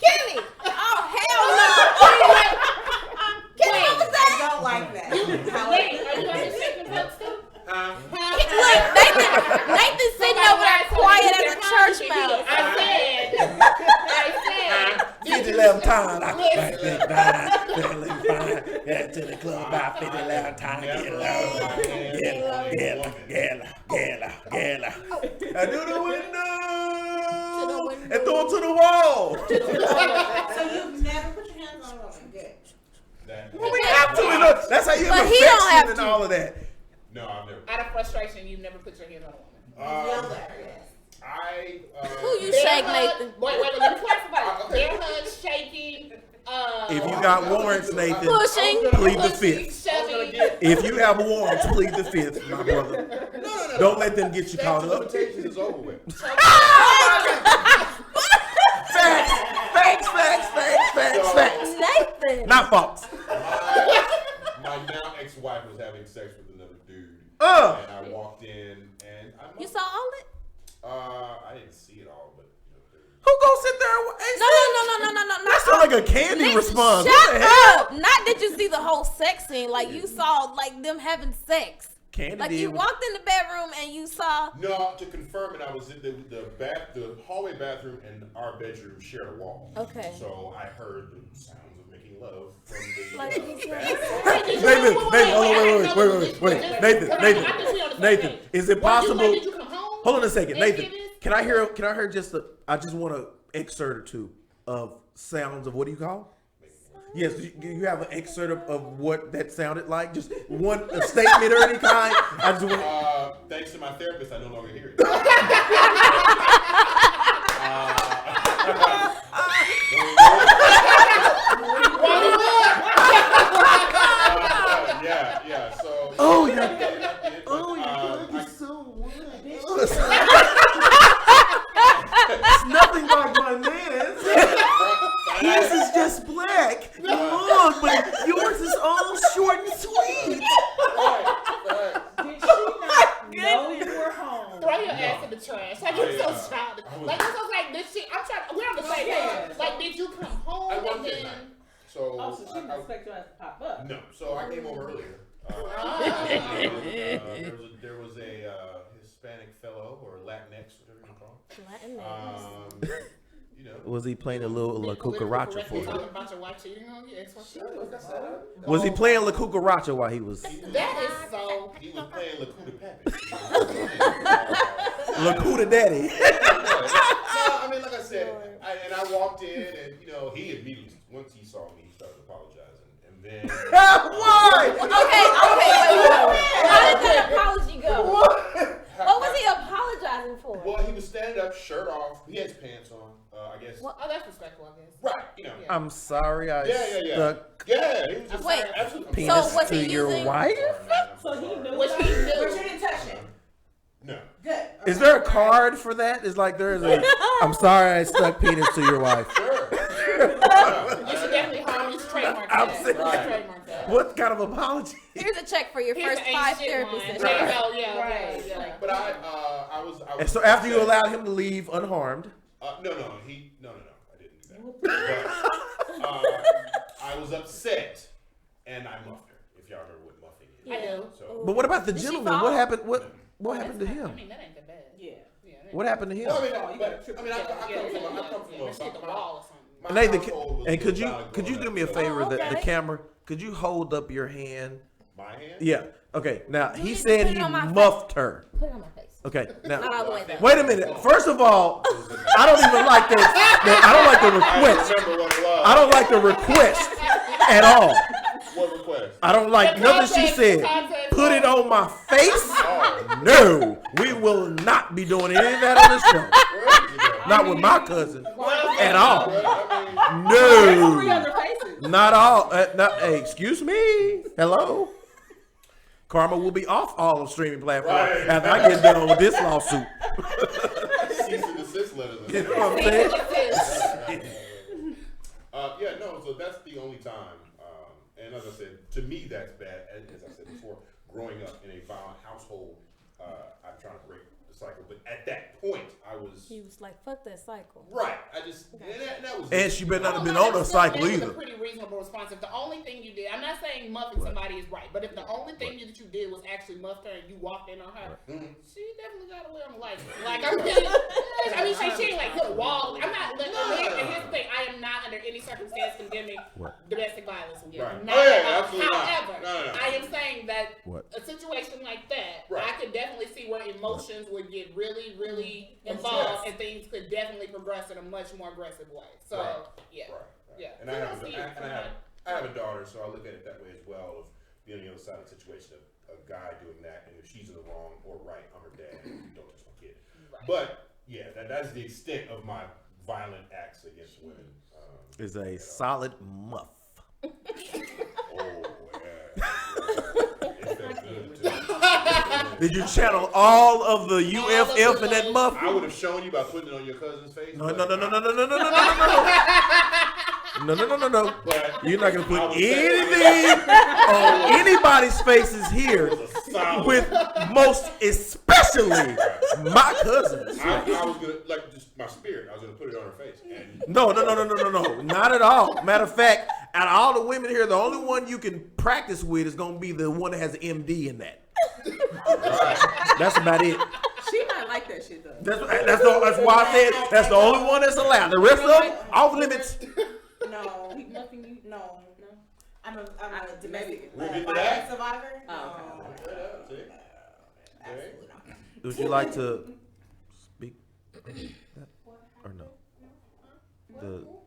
Kenny! Oh, hell no! Kenny, what was I that? don't like that. Wait, are you under shaking folks too? Look, Nathan's sitting over there quiet as a church mouse. I said, 50 times. I can't be fine. Feeling fine. Get to the club by 50 times. Get low. Get low. I do the window. And throw it to the wall. So you've never put your hands on a woman? Good. Well, we have to. That's how you But have he don't have affection and to. all of that. No, I've never. out of frustration, you've never put your hands on a woman. Yell at her, yes. Who you shake, Nathan? Wait, let me clarify. Bear hug, shaking. If you got warrants, Nathan, Pushing. plead the fifth. Shoving. If you have warrants, plead the fifth, my brother. No. Don't let them get you caught up. Limitations is over with. Facts. Nathan! Not false. My now ex-wife was having sex with another dude, Uh. and I walked in, and You saw all it? I didn't see it all, but Who go sit there? No. That sounds like a candy response. Shut What the hell? up! Not that you see the whole sex scene, like you saw like them having sex. Candy Like did. you walked in the bedroom and you saw. no. To confirm it, I was in the hallway bathroom and our bedroom shared a wall. Okay. So I heard the sounds of making love from the Like Nathan, is it possible? Did you come home? Hold on a second, and Nathan. did this? Can I hear just I just want an excerpt or two of sounds of what do you call? Yes, do you have an excerpt of what that sounded like? Just a statement or any kind? I just want. Thanks to my therapist, I no longer hear it. Yeah. So. Oh, yeah. It's nothing like my man's. His is just black and long, but yours is all short and sweet. Did she not know you were home? Throw your ass in the trash. Like you're so childish. Like this was like this shit. We're on the same page. Like did you come home I and worked at then? night. So Oh, so she didn't expect your ass to pop up. no. So I came home earlier. There was a Hispanic fellow or Latinx, whatever you call it. You know. Was he playing a little La Cucaracha for you? Talking about your wife cheating on you, ex-wife. Was he playing La Cucaracha while he was? That is so. He was playing La Cuda Pappy. La Cuda Daddy. No, I mean, like I said, I walked in, and he immediately, once he saw me, he started apologizing, and then. Why? Okay, wait. How did that apology go? What was he apologizing for? Well, he was standing up, shirt off. He has pants on. I guess. What? Oh, that's respectful, I guess. Right. I'm sorry I stuck Yeah. He was just Wait, absolutely. penis was he to your using- wife. So he knew. Which he But you knew. didn't touch it. No. Good. Is there a card for that? It's like there's a. I'm sorry I stuck penis to your wife. Sure. You should definitely harm. You should trademark I'm that. saying- You should trademark that. What kind of apology? Here's a check for your Here's first the ain't 5 shit therapy one. sessions. There you go. Yeah. Right. Yeah. But I was. And so after you allowed him to leave unharmed, No, I didn't do that. But I was upset, and I muffed her. If y'all remember what muffing is. I do. So but what about the Did she gentleman? fall? What happened? What happened to I him? mean, that ain't that bad. Yeah. What happened to him? Well, I come from Let's hit the wall or something. my Nathan, household was and could you about do growing me a up. favor? The okay. camera. Could you hold up your hand? My hand? Yeah. Okay. Now Do he you said put he it on my face? muffed her. Put it on my face. Okay, now Not all the way though. wait a minute. First of all, I don't even like I don't like the request. Remember what it was. I don't like the request at all. What request? I don't like nothing she said. Put it on my face. No, we will not be doing any of that on the show. Not with my cousin at all. No, not all. Hey, excuse me. Hello. Karma will be off all of streaming platforms after I get done with this lawsuit. Cease and desist letters. You know what I'm saying? Yeah, no. So that's the only time. And as I said, to me, that's bad. As I said before, growing up in a violent household, I'm trying to break the cycle. But at that point, He was like, "Fuck that cycle." right. I just and that was. And she better not have been on a cycle That was either. a pretty reasonable response. If the only thing you did, I'm not saying muffing somebody is right, but if the only thing that you did was actually muff her and you walked in on her, she definitely got away on the life. Like I mean, she ain't like put walls. I'm not. And here's the thing: I am not under any circumstance condemning domestic violence. Right. Not Absolutely not. However, No. I am saying that a situation like that, I could definitely see where emotions would get really, really involved, and things could definitely progress in a much more aggressive way. So, yeah. And I have a daughter, so I look at it that way as well. Of being on the other side of the situation, a guy doing that, and if she's in the wrong or right, I'm her dad. Don't touch my kid. Right. But yeah, that's the extent of my violent acts against women. Is a solid muff. Oh yeah. It felt good too. Did you channel all of the UFF in that muff? I would have shown you by putting it on your cousin's face. No. You're not gonna put anything on anybody's faces here, with most especially my cousin's. I was gonna just my spirit. I was gonna put it on her face. And No, not at all. Matter of fact, out of all the women here, the only one you can practice with is gonna be the one that has an MD in that. That's about it. She might like that shit though. That's why I said that's the only one that's allowed. The rest of them off limits. No. I'm a domestic We'll get to violence that. survivor. Absolutely not. Would you like to speak or no?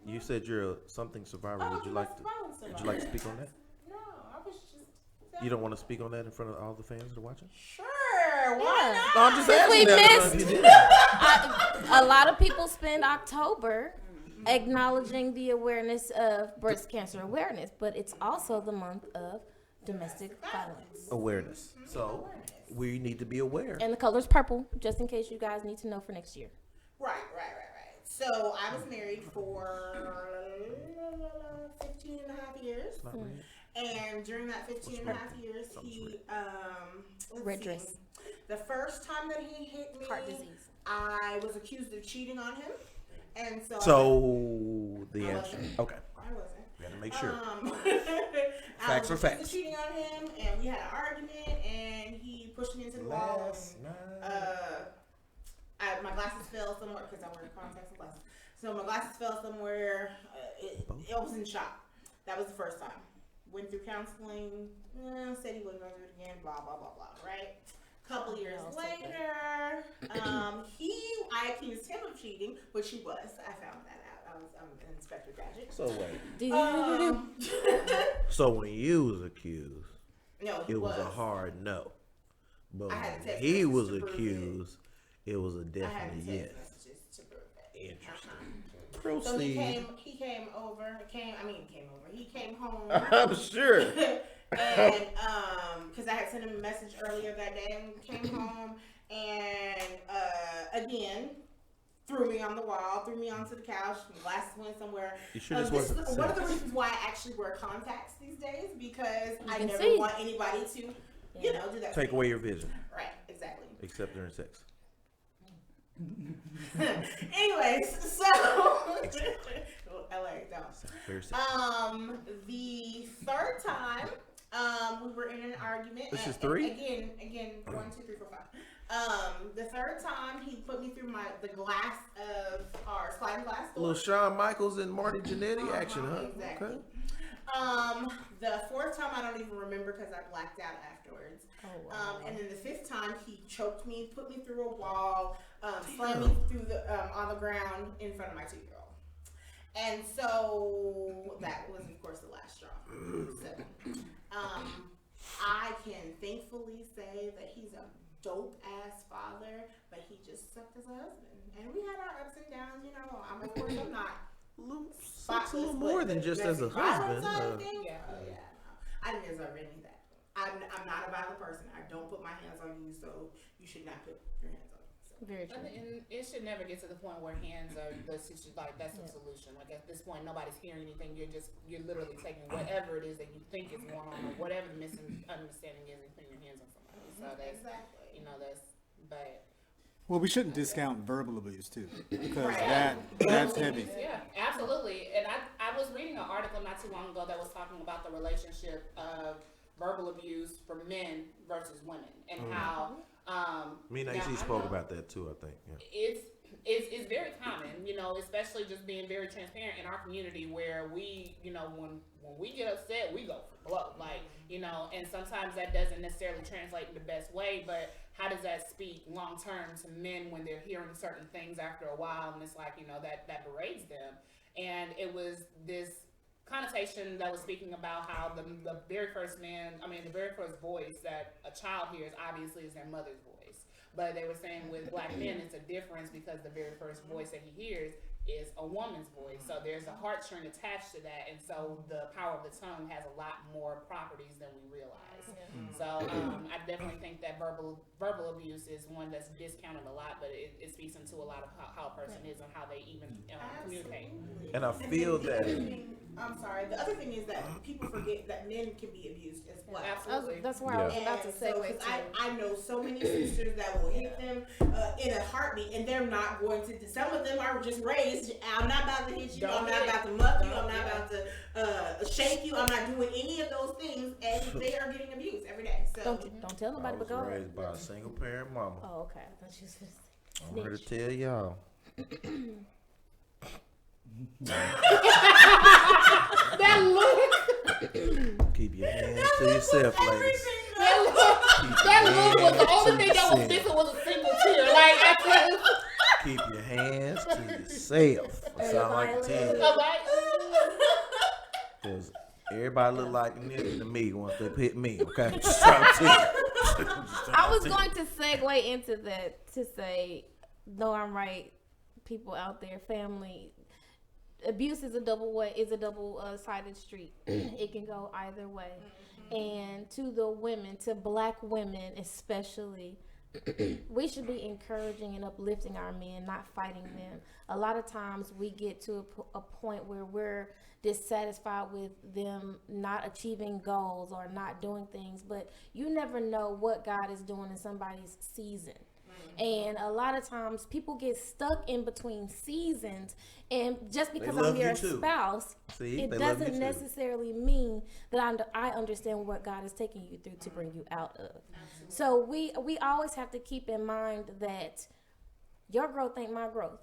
You said you're a something survivor. Would you like to speak on that? No, I was just. You don't want to speak on that in front of all the fans that are watching? Sure, why not? No, I'm just asking. We that. missed. A lot of people spend October acknowledging the awareness of breast cancer awareness, but it's also the month of domestic violence Awareness. So we need to be aware. and the color's purple, just in case you guys need to know for next year. Right. So I was married for 15 and a half years. And during that 15 and a half years, he, Red dress. The first time that he hit me, Heart disease. I was accused of cheating on him. And so the answer. Okay. I wasn't. We got to make sure. Facts are facts. Cheating on him, and we had an argument, and he pushed me into the wall. My glasses fell somewhere because I wear contacts and glasses. So my glasses fell somewhere. It was in shock. That was the first time. Went through counseling. Said he wasn't going to do it again. Blah blah blah blah. Right. Couple years later, I accused him of cheating, which he was. I found that out. I'm an Inspector Gadget. So wait. Do So when you was accused, No, it was a hard no. But I had when to he text was messages to prove accused, it was a I had definite to yes. text messages to prove that. Interesting. So Proceed. he came over. He came home. I'm sure. And because I had sent him a message earlier that day, and came home and again threw me on the wall, threw me onto the couch. My glasses went somewhere. You sure this wasn't one of the reasons why I actually wear contacts these days, because I can never see. want anybody to, do that. Take away your vision, Right, exactly. except during sex. Anyways, so LA, don't. Very sex. The third time, we were in an argument. This is three? Again, 1, 2, 3, 4, 5. The third time he put me through the glass of our sliding glass door. Little Shawn Michaels and Marty Jannetty action, huh? Exactly. Okay. The fourth time I don't even remember because I blacked out afterwards. Oh, wow. And then the fifth time he choked me, put me through a wall, slammed me through on the ground in front of my 2-year-old. And so that was, of course, the last straw. So, I can thankfully say that he's a dope ass father, but he just sucked as a husband. And we had our ups and downs, you know. Of course, I'm not. It's a little more than just as a husband. Yeah. No. I didn't deserve any of that. I'm not a violent person. I don't put my hands on you, so you should not put your hands on me. So. Very true. And it should never get to the point where hands are that's the solution. Like at this point, nobody's hearing anything. You're literally taking whatever it is that you think is going on, or whatever the misunderstanding is, and putting your hands on somebody. So that's but. Well, we shouldn't discount verbal abuse too, because that's heavy. Yeah, absolutely. And I was reading an article not too long ago that was talking about the relationship of verbal abuse for men versus women, and how Me and AC spoke about that too, I think. Yeah. It's very common, you know, especially just being very transparent in our community where we, you know, when we get upset, we go for blow, like, you know, and sometimes that doesn't necessarily translate in the best way, but how does that speak long term to men when they're hearing certain things after a while, and it's like, you know, that berates them. And it was this connotation that was speaking about how the very first voice that a child hears obviously is their mother's voice. But they were saying with black men, it's a difference because the very first voice that he hears is a woman's voice. So there's a heartstring attached to that. And so the power of the tongue has a lot more properties than we realize. So I definitely think that verbal abuse is one that's discounted a lot, but it speaks into a lot of how a person is and how they even communicate. And I feel that. I'm sorry. The other thing is that people forget that men can be abused as well. Absolutely. That's where I was about to say. I know so many sisters that will hit them in a heartbeat, and they're not going to. Some of them are just raised. I'm not about to hit you. I'm not about to muck you. I'm not about to shake you. I'm not doing any of those things, and they are getting abused every day. So Don't tell nobody. But go ahead. Raised by a single parent mama. Oh, okay. I thought you was gonna say I'm here to tell y'all. That look. Keep your hands to yourself, ladies. That look was the only thing that was missing was a single tear. Like I Keep your hands to yourself. I sound like a teen. Because everybody look like a nigga to me once they hit me, okay? Just trying to tell you. I was going to segue into that to say, no, I'm right. People out there, family, abuse is a double-sided street. It can go either way. And to the women, to black women especially, we should be encouraging and uplifting our men, not fighting them. A lot of times we get to a point where we're dissatisfied with them not achieving goals or not doing things, but you never know what God is doing in somebody's season. And a lot of times people get stuck in between seasons, and just because I'm your spouse, it doesn't necessarily mean that I understand what God is taking you through to bring you out of. Absolutely. So we always have to keep in mind that your growth ain't my growth.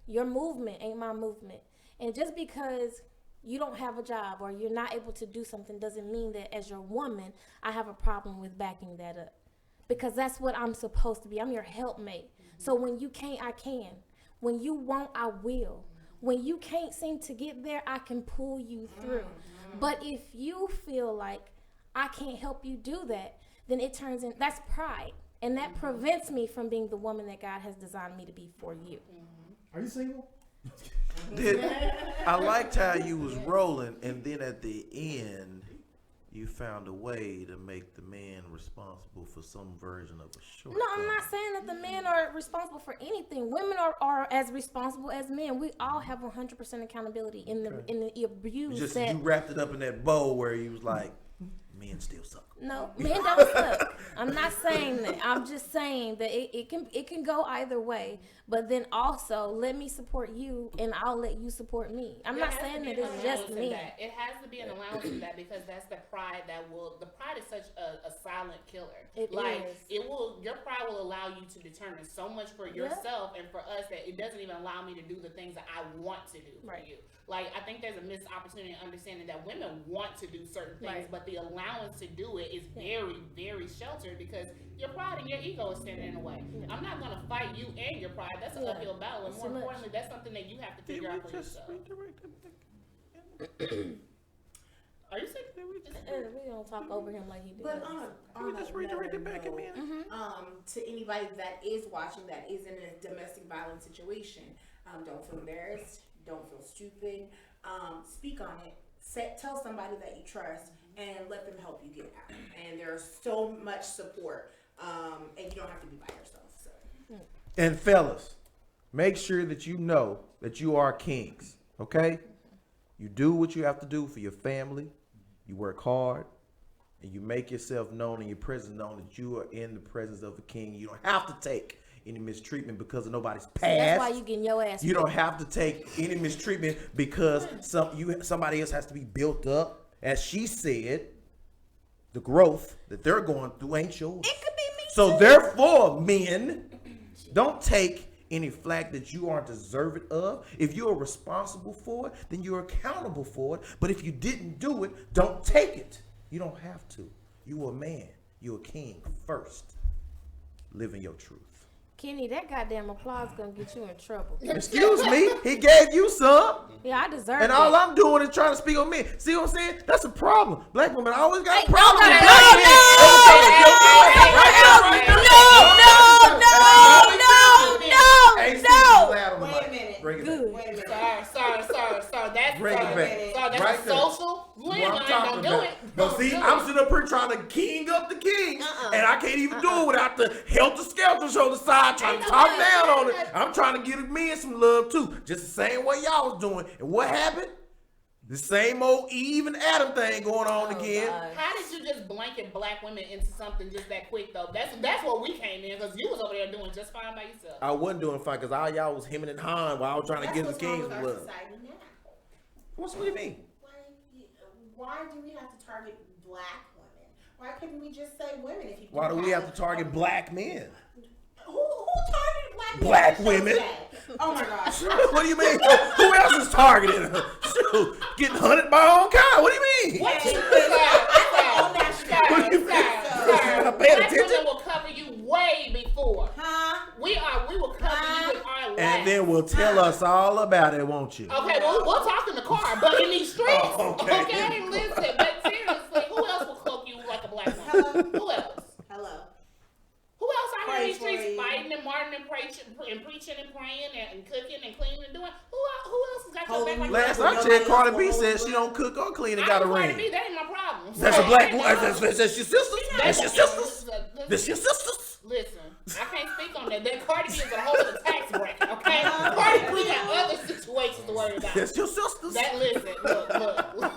Your movement ain't my movement. And just because you don't have a job or you're not able to do something doesn't mean that as your woman, I have a problem with backing that up. Because that's what I'm supposed to be. I'm your helpmate. So when you can't, I can. When you won't, I will. When you can't seem to get there, I can pull you through. But if you feel like I can't help you do that, then it turns in, that's pride. And that prevents me from being the woman that God has designed me to be for you. Are you single? I liked how you was rolling, and then at the end, you found a way to make the man responsible for some version of a shortcut. No, I'm not saying that the men are responsible for anything. Women are as responsible as men. We all have 100% accountability in the abuse. You wrapped it up in that bow where you was like, Men still suck. No, men don't suck. I'm not saying that. I'm just saying that it can go either way. But then also, let me support you, and I'll let you support me. I'm not saying that it's just me. It has to be an allowance in that because that's the pride the pride is such a silent killer. Your pride will allow you to determine so much for yourself and for us that it doesn't even allow me to do the things that I want to do for you. Like, I think there's a missed opportunity in understanding that women want to do certain things, but the allowance to do it is very, very sheltered because your pride and your ego is standing in the way. I'm not going to fight you and your pride. That's an uphill battle. And more importantly, that's something that you have to figure out for yourself. Are you saying we don't talk over him like he did? But on just redirect it back at me. To anybody that is watching that is in a domestic violence situation, don't feel embarrassed. Don't feel stupid. Speak on it. Tell somebody that you trust and let them help you get out. And there's so much support, and you don't have to be by yourself. So. And fellas, make sure that you know that you are kings. Okay, you do what you have to do for your family. You work hard, and you make yourself known and your presence known that you are in the presence of a king. You don't have to take any mistreatment because of nobody's past. That's why you getting your ass. You don't have to take any mistreatment because somebody else has to be built up. As she said, the growth that they're going through ain't yours. It could be me so too. Therefore, men, don't take any flack that you aren't deserving of. If you are responsible for it, then you're accountable for it. But if you didn't do it, don't take it. You don't have to. You are a man. You're a king first. Live in your truth. Kenny, that goddamn applause gonna get you in trouble. Excuse me, he gave you some. Yeah, I deserve it. And all I'm doing is trying to speak on men. See what I'm saying? That's a problem. Black women always got problems with black men. Wait a minute. Bring it Good. Wait a minute. Sorry. That's Bring it back. that's Right a there. social landmine. Don't do it. But see, I'm sitting up here trying to king up the kings, and I can't even do it without the helter-skelter on the side trying to talk down on it. I'm trying to give men some love too, just the same way y'all was doing. And what happened? The same old Eve and Adam thing going on again. How did you just blanket black women into something just that quick though? That's what we came in because you was over there doing just fine by yourself. I wasn't doing fine because all y'all was hemming and hawing while I was trying to give the kings our love. society now. What do you mean? Why do we have to target black women? Why couldn't we just say women? If you Why do we have to target black men? Who targeted Black men? women. Oh my gosh. What do you mean? Who else is targeting her? Shoot, getting hunted by our own kind. What do you mean? What you What do you mean? Black women will cover you way before. Huh? We will cover you with our lives. And then we'll tell us all about it, won't you? Okay, well, we'll talk in the car, but in these streets, Okay. listen, but seriously, who else will cloak you like a black woman? Who else? Hello. Who else out here in these Pray for streets you. fighting and marching and preaching and praying and cooking and cleaning and doing? Who else has got your back like Last that? I checked, Cardi B said she don't cook or clean and got a Cardi ring. B, that ain't my problem. That's a So, black you woman. know, That's your sisters. That's your sisters. That's your sisters. Listen, I can't speak on that. That Cardi B is a whole other tax bracket, okay? Cardi B got other situations to worry about. That's your sisters. That listen, look.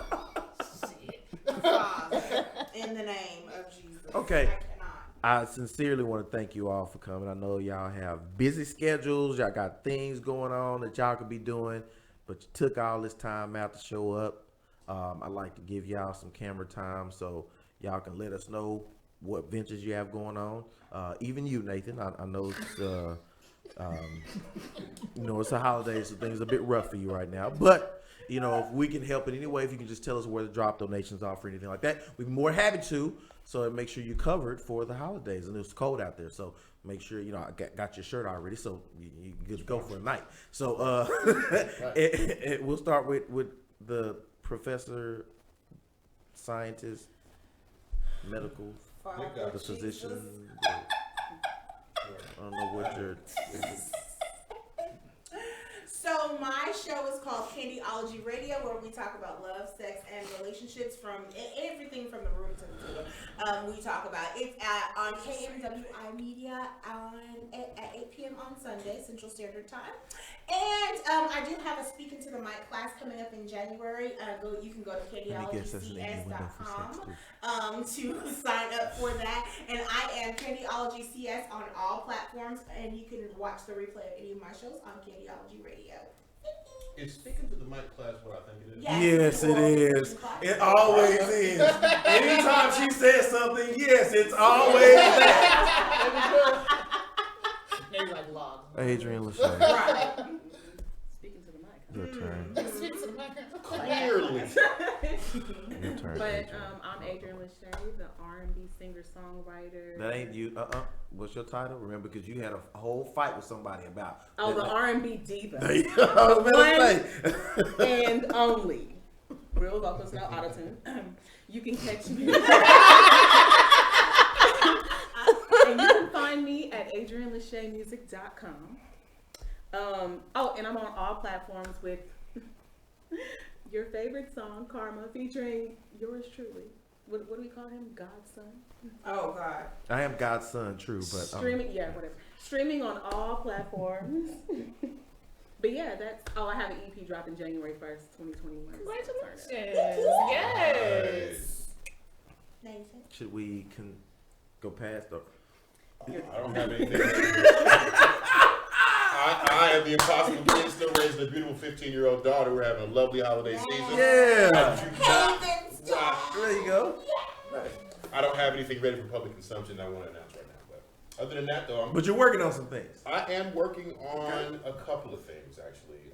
Shit. Father, in the name of Jesus. Okay. I cannot. I sincerely want to thank you all for coming. I know y'all have busy schedules. Y'all got things going on that y'all could be doing, but you took all this time out to show up. I'd like to give y'all some camera time so y'all can let us know what ventures you have going on. Even you, Nathan. I know it's, it's a holiday, so things are a bit rough for you right now. But, if we can help in any way, if you can just tell us where the drop donations are for anything like that, we'd be more happy to. So make sure you're covered for the holidays. And it's cold out there. So make sure, I got your shirt already. So you're good to go for a night. So we'll start with the professor, scientist, medical, the physician. I don't know what your... So my show is called Candyology Radio, where we talk about love, sex, and relationships, from everything from the root to the tail. We talk about it on KMWI Media at 8 p.m. on Sunday, Central Standard Time. And I do have a Speaking to the Mic class coming up in January. You can go to candyologycs.com to sign up for that. And I am Candyology CS on all platforms, and you can watch the replay of any of my shows on Candyology Radio. Is Speaking to the Mic class what I think it is? Yes, it is. It always is. Anytime she says something, yes, it's always that. Maybe like log. Adrian Lachey. Right. Speaking to the mic. Your turn. Speaking to the mic. Clearly. Your turn. But Adrian. I'm Adrian Lachey, the R&B singer-songwriter. That ain't you. What's your title? Remember, because you had a whole fight with somebody about. Oh, the R&B diva. I was gonna say. And only. Real vocals, no autotune. You can catch me. And you can find me at adrianlacheymusic.com. And I'm on all platforms with your favorite song, Karma, featuring yours truly. What do we call him? God's son? Oh, God. I am God's son, true, but Streaming, whatever. Streaming on all platforms. But yeah, I have an EP dropping January 1st, 2021. Congratulations. Yes. should we go past or? I don't have anything. I am the impossible king, still raising a beautiful 15-year-old daughter. We're having a lovely holiday season. Yeah. There you go. I don't have anything ready for public consumption I want to announce right now. But other than that, though, But you're working on some things. I am working on a couple of things, actually.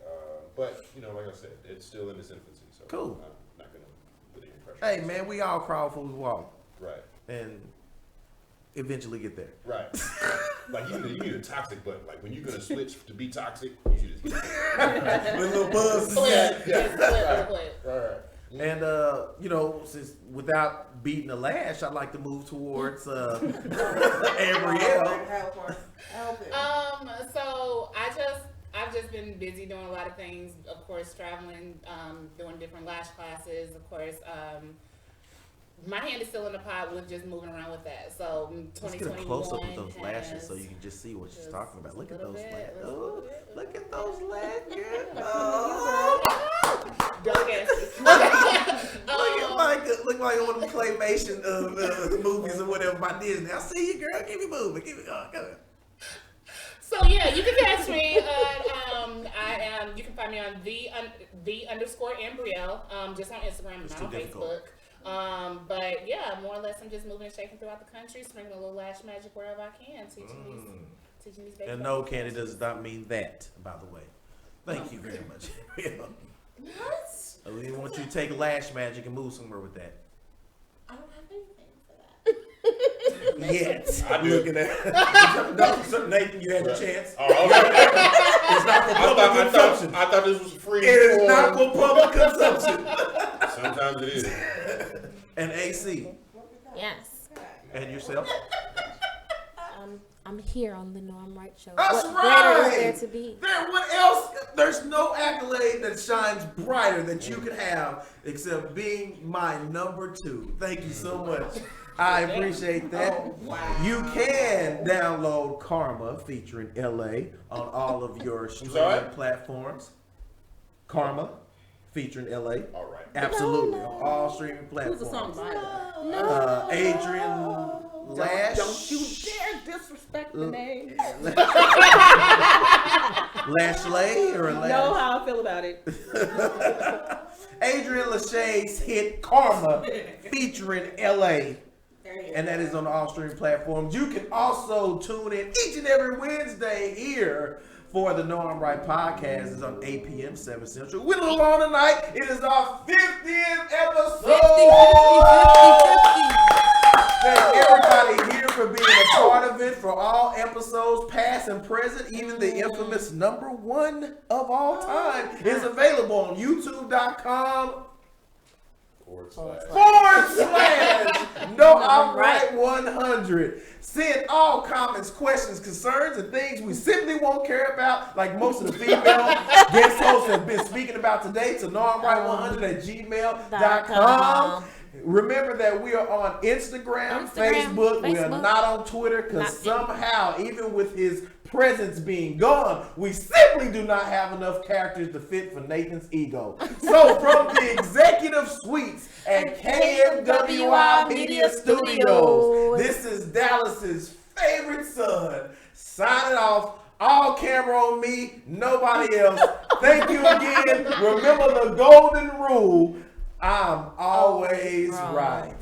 But, like I said, it's still in its infancy. So Cool. I'm not going to put any pressure. Hey, man, we all crawl before we walk. Right. And eventually get there. Right. Like you need a toxic button. Like when you're gonna switch to be toxic, you should just hit it. With a little buzz. Right. And since without beating a lash, I'd like to move towards Ambrielle. So I've just been busy doing a lot of things. Of course, traveling, doing different lash classes. Of course, my hand is still in the pot with just moving around with that. So 2021. Let's get a close up with those lashes so you can just see what she's talking about. Look at those lashes. Oh, look at those lashes. Oh. Look like one of the claymation movies or whatever by Disney. I see you, girl. Keep it moving. Keep it going. Go. So yeah, you can catch me. You can find me on the underscore Ambrielle, just on Instagram and not on Facebook. But yeah, more or less, I'm just moving and shaking throughout the country, sprinkling a little lash magic wherever I can, teaching these babies. And no, Candy does not mean that, by the way. Thank you very much. What? We want you to take lash magic and move somewhere with that. I don't have anything for that. Yet. I do. Looking at Nathan, you had your chance. Oh, okay. It's not for public consumption. I thought this was free. It is not for public consumption. Sometimes it is. And AC. Yes. And yourself. I'm here on the Norm Wright Show. That's what right. better is there to be? What else? There's no accolade that shines brighter that you could have except being my number 2. Thank you so much. I appreciate that. Oh, wow. You can download Karma featuring LA on all of your streaming platforms. Karma featuring LA. All right. Absolutely. On all streaming platforms. Who's the song by? Adrian Lash. Don't you dare disrespect the name. Lashley or Lash? Know how I feel about it. Adrian Lachey's hit Karma featuring LA. And that is on all streaming platforms. You can also tune in each and every Wednesday here for the Norm Wright podcast. It's on 8 p.m. 7 Central. We're a little on tonight. It is our 50th episode. 50. Thank everybody here for being a part of it, for all episodes, past and present. Even the infamous number 1 of all time is available on YouTube.com. / No, I'm right 100. Send all comments, questions, concerns, and things we simply won't care about, like most of the female guest hosts have been speaking about today, to knowimright100@gmail.com. Remember that we are on Instagram, Facebook. We are not on Twitter because somehow, even with his presence being gone, we simply do not have enough characters to fit for Nathan's ego. So from the executive suites at KMWI Media Studios, this is Dallas's favorite son signing off. All camera on me, nobody else. Thank you again. Remember the golden rule. I'm always right.